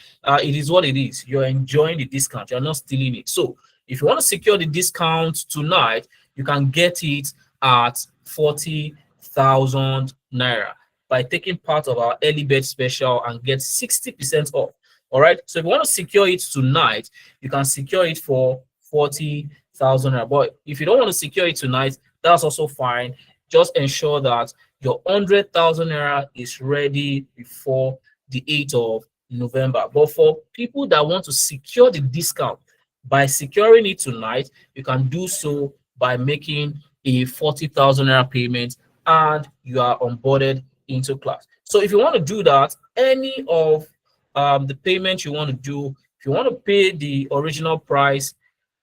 It is what it is. You're enjoying the discount, you're not stealing it. So if you want to secure the discount tonight, you can get it at 40,000 naira by taking part of our early bird special and get 60% off. All right. So if you want to secure it tonight, you can secure it for 40,000 naira. But if you don't want to secure it tonight, that's also fine. Just ensure that your 100,000 naira is ready before the 8th of November. But for people that want to secure the discount by securing it tonight, you can do so by making a 40,000 naira payment and you are onboarded into class. So if you want to do that, any of the payment you want to do, if you want to pay the original price,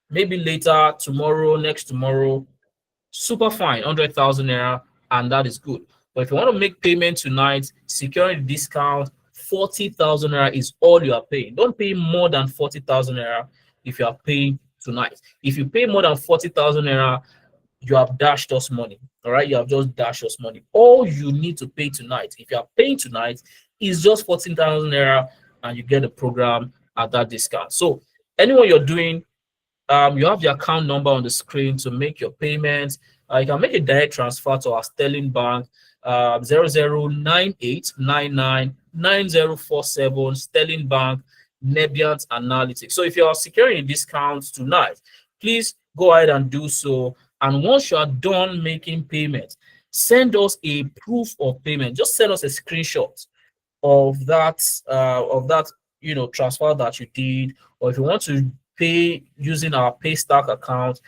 maybe later, tomorrow, next tomorrow, super fine, 100,000 naira, and that is good. But if you want to make payment tonight, securing the discount, 40,000 naira is all you are paying. Don't pay more than 40,000 naira if you are paying tonight. If you pay more than 40,000 naira, you have dashed us money. All right, you have just dashed us money. All you need to pay tonight, if you are paying tonight, is just 14,000 naira, and you get the program at that discount. So anyone you're doing, you have the account number on the screen to make your payments. You can make a direct transfer to our Sterling Bank, 0098999047, Sterling Bank, Nebiant Analytics. So if you are securing discounts tonight, please go ahead and do so. And once you are done making payments, send us a proof of payment. Just send us a screenshot of that transfer that you did, or if you want to pay using our Paystack account,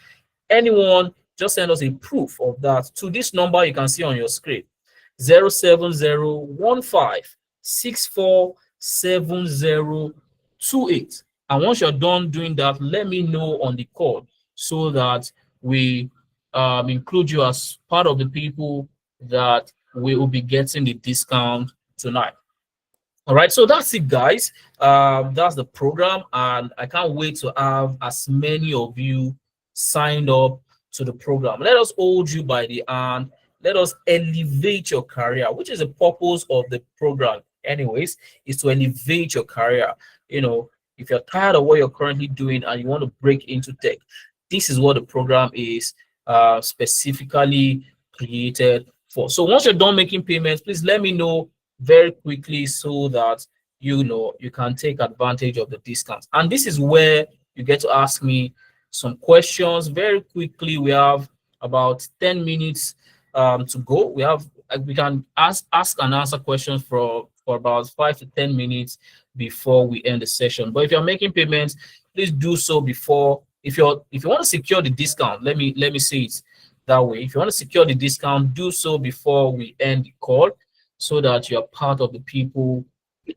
anyone, just send us a proof of that to this number you can see on your screen, 07015647028. And once you're done doing that, let me know on the call so that we include you as part of the people that we will be getting the discount tonight. All right, so that's it, guys. That's the program, and I can't wait to have as many of you signed up to the program. Let us hold you by the hand. Let us elevate your career, which is the purpose of the program, anyways, is to elevate your career. If you're tired of what you're currently doing and you want to break into tech, this is what the program is specifically created for. So once you're done making payments, please let me know very quickly so that you can take advantage of the discounts. And this is where you get to ask me some questions very quickly. We have about 10 minutes to go. We can ask and answer questions for about 5 to 10 minutes before we end the session. But if you're making payments, please do so before. If you want to secure the discount, let me say it that way. If you want to secure the discount, do so before we end the call, so that you're part of the people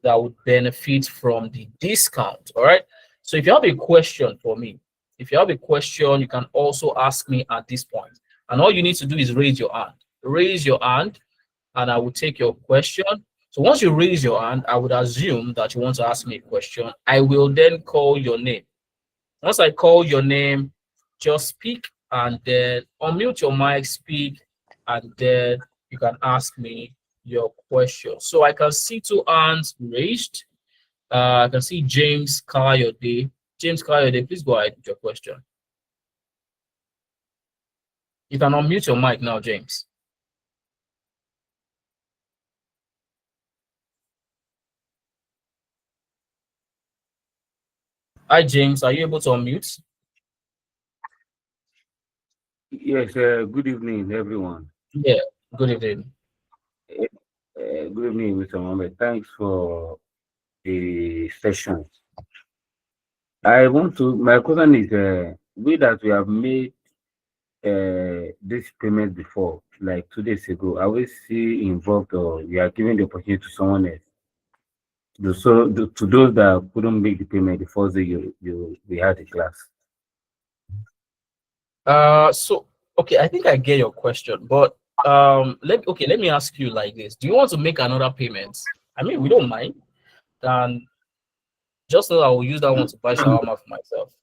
that would benefit from the discount. All right. So if you have a question for me, if you have a question, you can also ask me at this point. And all you need to do is raise your hand. Raise your hand, and I will take your question. So once you raise your hand, I would assume that you want to ask me a question. I will then call your name. Once I call your name, just speak and then unmute your mic, speak, and then you can ask me your question. So I can see 2 hands raised. I can see James Kayode. James Kayode, please go ahead with your question. You can unmute your mic now, James. Hi, James. Are you able to unmute? Yes, good evening, everyone. Yeah. Good evening. Uh, Good evening, Mr. Mohammed. Thanks for the session. My question is, we that we have made this payment before, like 2 days ago, I always see involved or we are giving the opportunity to someone else. To those that couldn't make the payment the first day we had the class. So okay, I think I get your question, but let me ask you like this. Do you want to make another payment? I mean, we don't mind. And just know I will use that one to buy shawarma for myself.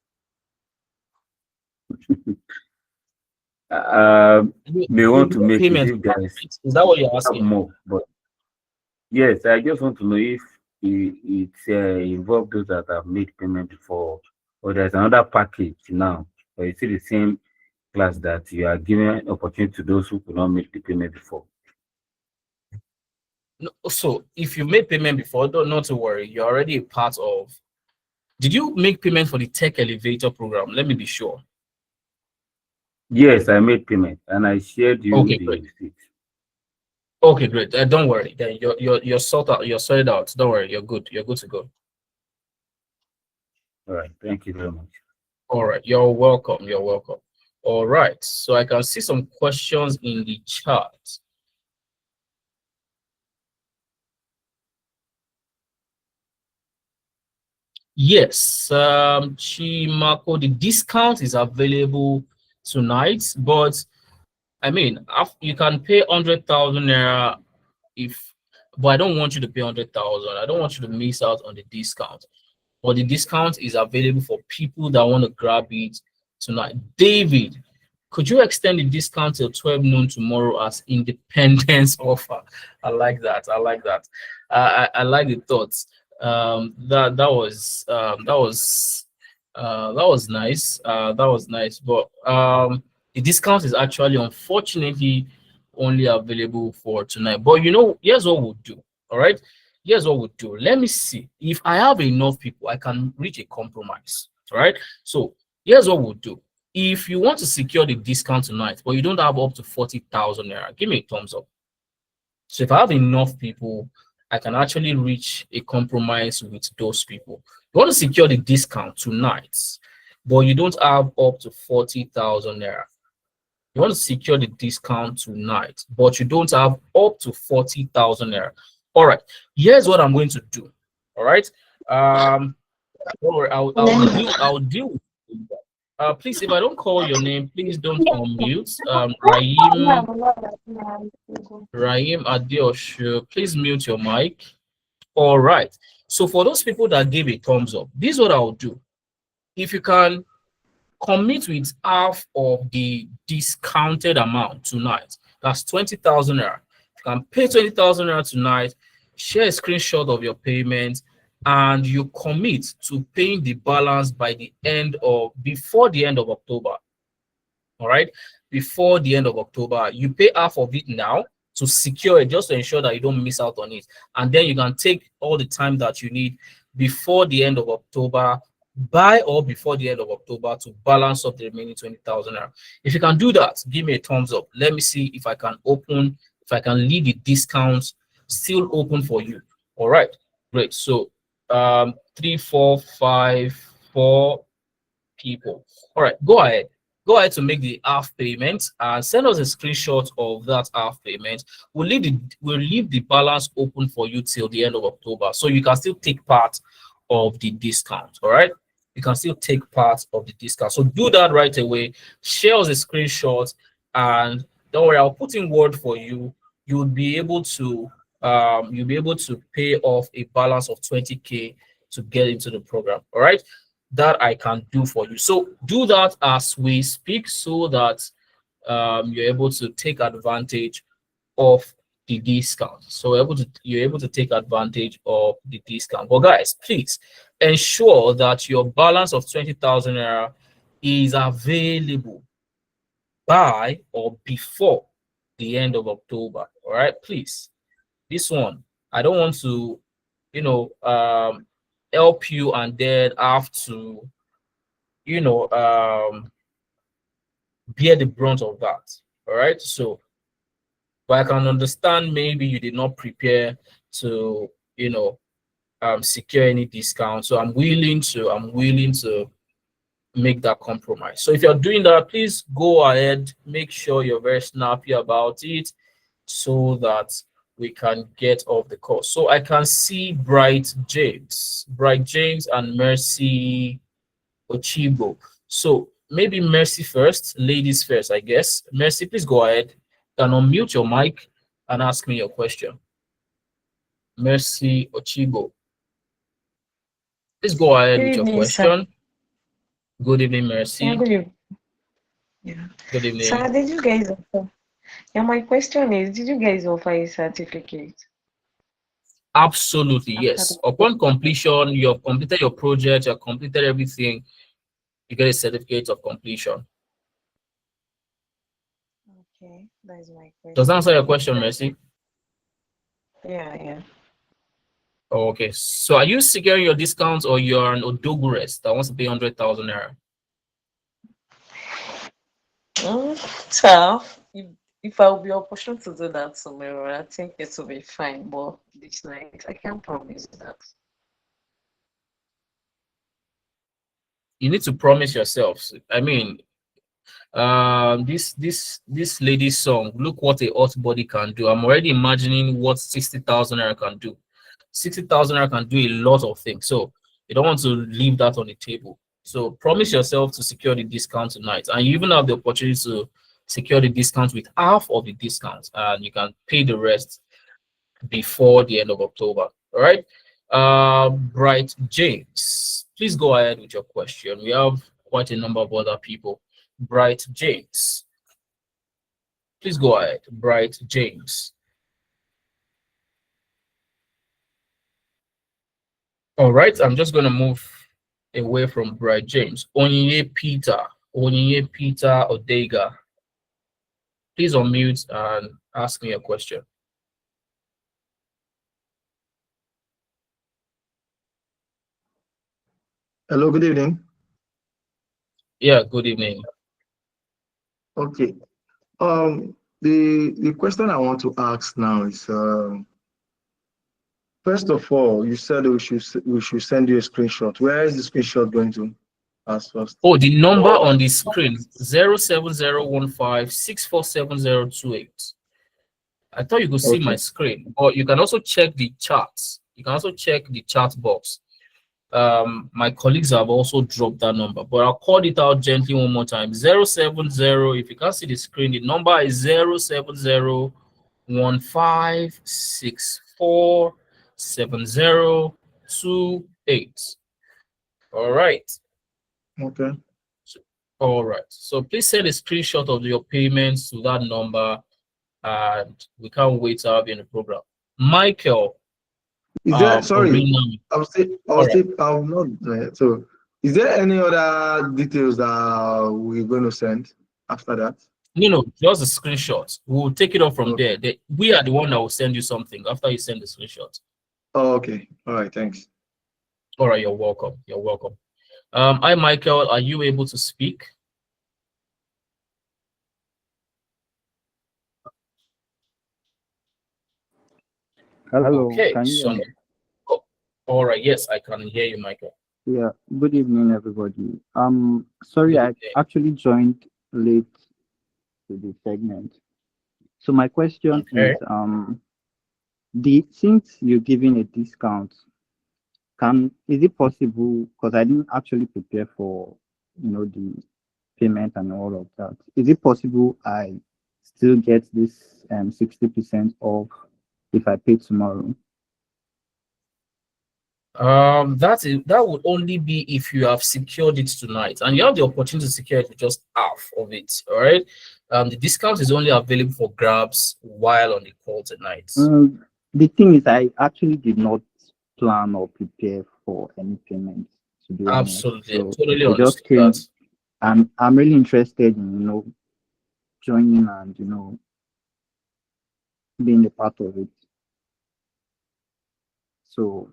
Uh, may You want to make make it payment. if there Is that what you're have asking? more, but yes, I just want to know if it's involved those that have made payment before, or there's another package now, or it's still the same class that you are giving opportunity to those who could not make the payment before. No, so if you made payment before, don't not to worry. You're already a part of. Did you make payment for the tech elevator program? Let me be sure. Yes, I made payment and I shared you Okay, the great. receipt. Okay, great. Don't worry. Then you're sorted out. You're sorted out. Don't worry. You're good. You're good to go. All right, thank you very much. All right. You're welcome. You're welcome. All right. So I can see some questions in the chat. Yes, Chimako, the discount is available tonight, but I mean, you can pay 100,000 naira if, but I don't want you to pay 100,000. I don't want you to miss out on the discount. But the discount is available for people that want to grab it tonight. David, could you extend the discount till 12 noon tomorrow as independence offer? I like that. I like that. I like the thoughts. That was nice. That was nice. But the discount is actually unfortunately only available for tonight. But here's what we'll do. All right. Here's what we'll do. Let me see. If I have enough people, I can reach a compromise. All right. So here's what we'll do. If you want to secure the discount tonight, but you don't have up to 40,000 naira, give me a thumbs up. So if I have enough people, I can actually reach a compromise with those people. You want to secure the discount tonight, but you don't have up to 40,000 naira. You want to secure the discount tonight, but you don't have up to 40,000 naira. All right, here's what I'm going to do. All right. Don't worry, I'll deal with it. Please, if I don't call your name, please don't unmute. Raim Adeosho, please mute your mic. All right. So for those people that gave a thumbs up, this is what I'll do. If you can commit with half of the discounted amount tonight, that's 20,000 naira. You can pay 20,000 naira tonight, share a screenshot of your payment, and you commit to paying the balance before the end of October. All right, before the end of October, you pay half of it now to secure it, just to ensure that you don't miss out on it, and then you can take all the time that you need before the end of October, before the end of October, to balance up the remaining 20,000 naira. If you can do that, give me a thumbs up. Let me see if I can leave the discounts still open for you. All right, great. So 3, 4, 5, 4 people. All right, go ahead. Go ahead to make the half payment and send us a screenshot of that half payment. We'll leave the balance open for you till the end of October, so you can still take part of the discount. All right, you can still take part of the discount. So do that right away. Share us a screenshot, and don't worry, I'll put in word for you. You'll be able to pay off a balance of 20K to get into the program. All right, that I can do for you. So do that as we speak, so that you're able to take advantage of the discount. So you're able to take advantage of the discount. But guys, please ensure that your balance of 20,000 naira is available by or before the end of October. All right, please. This one, I don't want to, you know, help you and then have to, you know, bear the brunt of that. All right. So, but I can understand maybe you did not prepare to, you know, secure any discount. So I'm willing to make that compromise. So if you're doing that, please go ahead, make sure you're very snappy about it so that we can get off the course. So I can see Bright James and Mercy Ochibo. So maybe Mercy first, ladies first, I guess. Mercy, please go ahead and unmute your mic and ask me your question. Mercy Ochibo. Please go ahead Good with your evening, sir. question. Good evening, Yeah, Mercy. good evening. Yeah. Good evening. Sir, did you guys offer? Yeah, my question is, did you guys offer a certificate? Absolutely, After yes. the Upon completion, you have completed your project, you have completed everything, you get a certificate of completion. Okay, that is my Does that question. answer your question, Mercy? Yeah. Okay. So are you securing your discounts or you're an Odogures that wants to pay 100,000 naira? So, if I will be opportune to do that tomorrow, I think it will be fine. But this night, I can't promise that. You need to promise yourselves. I mean, this lady's song, look what a hot body can do. I'm already imagining what 60,000 naira can do. 60,000 naira can do a lot of things. So you don't want to leave that on the table. So promise yourself to secure the discount tonight, and you even have the opportunity to secure the discount with half of the discount, and you can pay the rest before the end of October. All right. Bright James, please go ahead with your question. We have quite a number of other people. Bright James, please go ahead. Bright James. All right, I'm just going to move away from Bright James. Onyinye Peter Odega. Please unmute and ask me a question. Hello, good evening. Yeah, good evening. Okay. The question I want to ask now is, first of all, you said we should send you a screenshot. Where is the screenshot going to? As first. Oh, the number on the screen 07015647028. I thought you could see my screen, but you can also check the charts. You can also check the chat box. My colleagues have also dropped that number, but I'll call it out gently one more time. 070. If you can't see the screen, the number is 07015647028. All right. Okay. All right. So please send a screenshot of your payments to that number, and we can't wait to have you in the program. Michael. Is there? Sorry, Orina. I'm not. So, is there any other details that we're going to send after that? No, just a screenshot. We'll take it off from there. We are the one that will send you something after you send the screenshot. Oh, okay. All right. Thanks. All right. You're welcome. You're welcome. Hi, Michael. Are you able to speak? Hello, Okay. can you hear me? Oh, all right. Yes, I can hear you, Michael. Yeah, good evening, everybody. Sorry, I actually joined late to the segment. So my question is, since you're giving a discount, is it possible, because I didn't actually prepare for, the payment and all of that. Is it possible I still get this 60% off if I pay tomorrow? That would only be if you have secured it tonight, and you have the opportunity to secure it with just half of it. All right. The discount is only available for grabs while on the call tonight. The thing is, I actually did not plan or prepare for any payment, to be honest. Absolutely, So totally I just came. I'm really interested in joining and being a part of it. So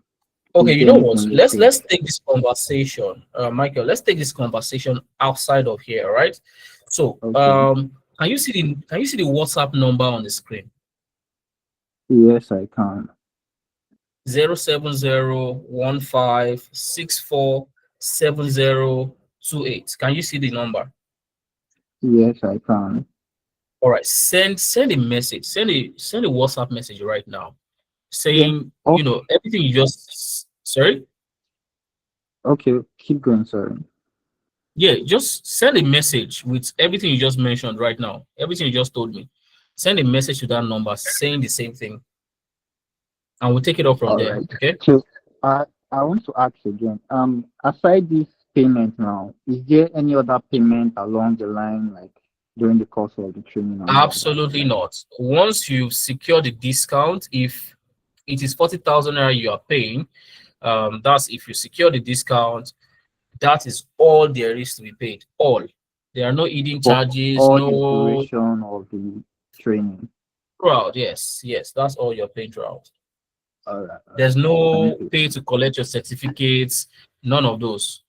Okay, Is you there know any what? only Let's page? take this conversation, Michael. Let's take this conversation outside of here, all right? So, Okay. can you see the WhatsApp number on the screen? Yes, I can. 07015647028. Can you see the number? Yes, I can. All right, send a message, send a WhatsApp message right now, Yeah. saying, Oh, everything you just sorry. okay. Keep going. Sorry. Yeah, just send a message with everything you just mentioned right now, everything you just told me. Send a message to that number saying the same thing, and we'll take it up from All there. right. Okay. So I want to ask again. Aside this payment now, is there any other payment along the line, like during the course of the training and all of that? Absolutely not. Once you secure the discount, if it is 40,000 naira you are paying, that's if you secure the discount, that is all there is to be paid. All. There are no hidden For charges, all the no duration of the training. throughout. Yes, yes, that's all you're paying throughout. All right. All There's right. no Thank you. pay to collect your certificates, none of those.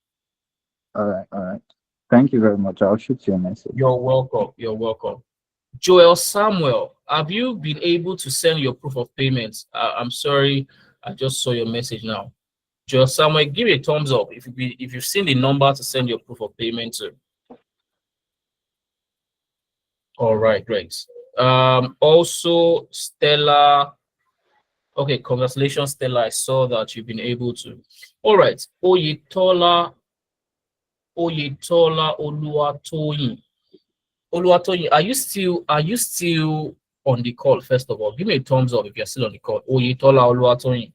All right. All right. Thank you very much. I'll shoot you a message. You're welcome. You're welcome. Joel Samuel, have you been able to send your proof of payment? I'm sorry, I just saw your message now. Joel Samuel, give me a thumbs up if you've seen the number to send your proof of payment to. All right, great. Also Stella. Okay, congratulations, Stella. I saw that you've been able to. All right, Oyetola Oluwatoyin. Oluwatoyin, are you still on the call? First of all, give me a thumbs up if you're still on the call. Oyetola Oluwatoyin.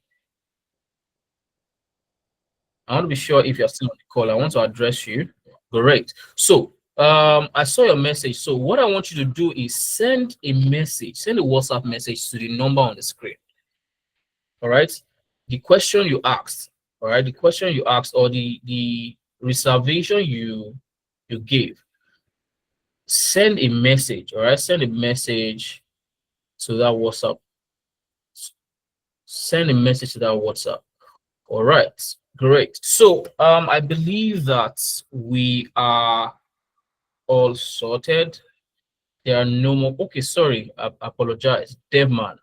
I want to be sure if you're still on the call. I want to address you. Great. So I saw your message. So what I want you to do is send a message, send a WhatsApp message to the number on the screen. All right. The question you asked, all right, the question you asked, or the reservation you gave, send a message. All right, send a message to that WhatsApp. Send a message to that WhatsApp. All right, great. So I believe that we are all sorted. There are no more. Okay, sorry, I apologize. Devman,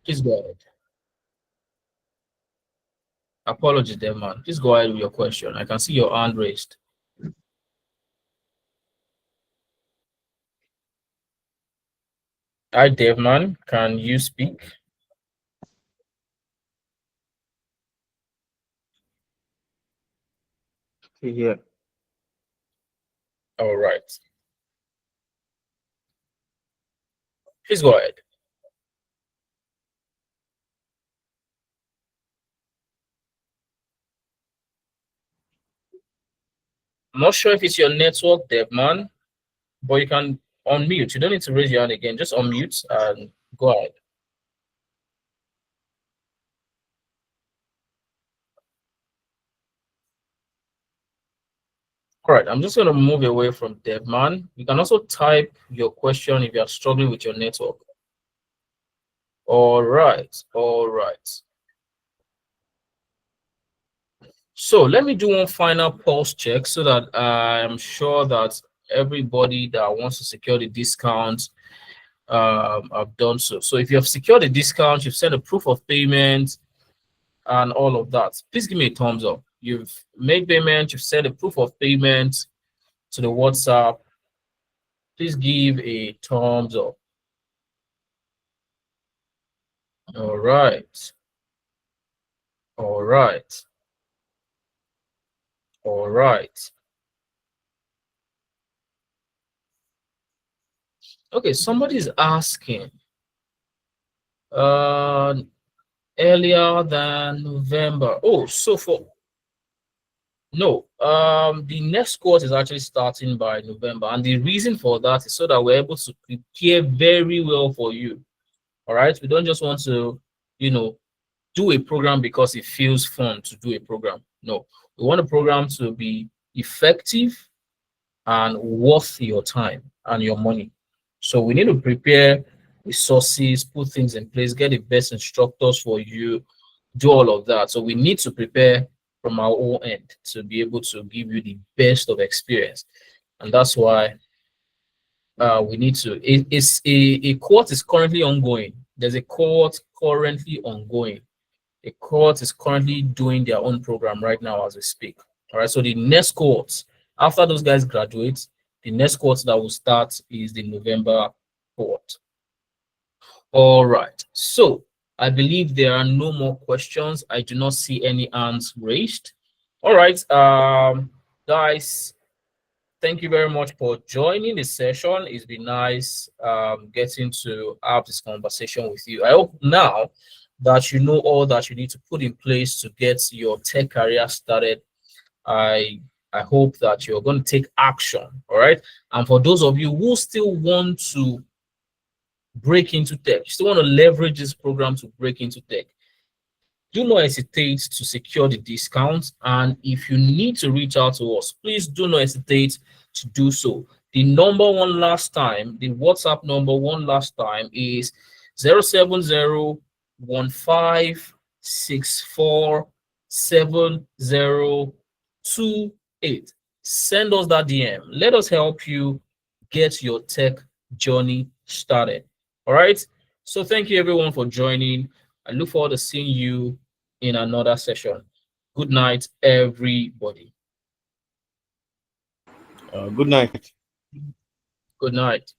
please go ahead. Apologies, Devman. Please go ahead with your question. I can see your hand raised. Hi, Devman. Can you speak? Yeah. All right. Please go ahead. I'm not sure if it's your network, Devman, but you can unmute. You don't need to raise your hand again. Just unmute and go ahead. All right, I'm just going to move away from Devman. You can also type your question if you are struggling with your network. All right, all right. So let me do one final pulse check so that I'm sure that everybody that wants to secure the discount have done so. So if you have secured the discount, you've sent a proof of payment and all of that, please give me a thumbs up. You've made payment, you've sent a proof of payment to the WhatsApp. Please give a thumbs up. All right. All right. All right. Okay, somebody's asking earlier than November. Oh, so for no, the next course is actually starting by November, and the reason for that is so that we're able to prepare very well for you. All right, we don't just want to, do a program because it feels fun to do a program. No, we want a program to be effective and worth your time and your money. So we need to prepare resources, put things in place, get the best instructors for you, do all of that. So we need to prepare from our own end to be able to give you the best of experience. And that's why we need to, a court is currently ongoing. There's a court currently ongoing. A court is currently doing their own program right now as we speak. All right. So the next court, after those guys graduate, the next court that will start is the November court. All right. So I believe there are no more questions. I do not see any hands raised. All right. Guys, thank you very much for joining the session. It's been nice getting to have this conversation with you. I hope now that you know all that you need to put in place to get your tech career started. I hope that you're going to take action. All right. And for those of you who still want to break into tech, you still want to leverage this program to break into tech, do not hesitate to secure the discounts. And if you need to reach out to us, please do not hesitate to do so. The number one last time, the WhatsApp number one last time is 07015647028. Send us that DM. Let us help you get your tech journey started. All right. So thank you everyone for joining. I look forward to seeing you in another session. Good night, everybody. Good night. Good night.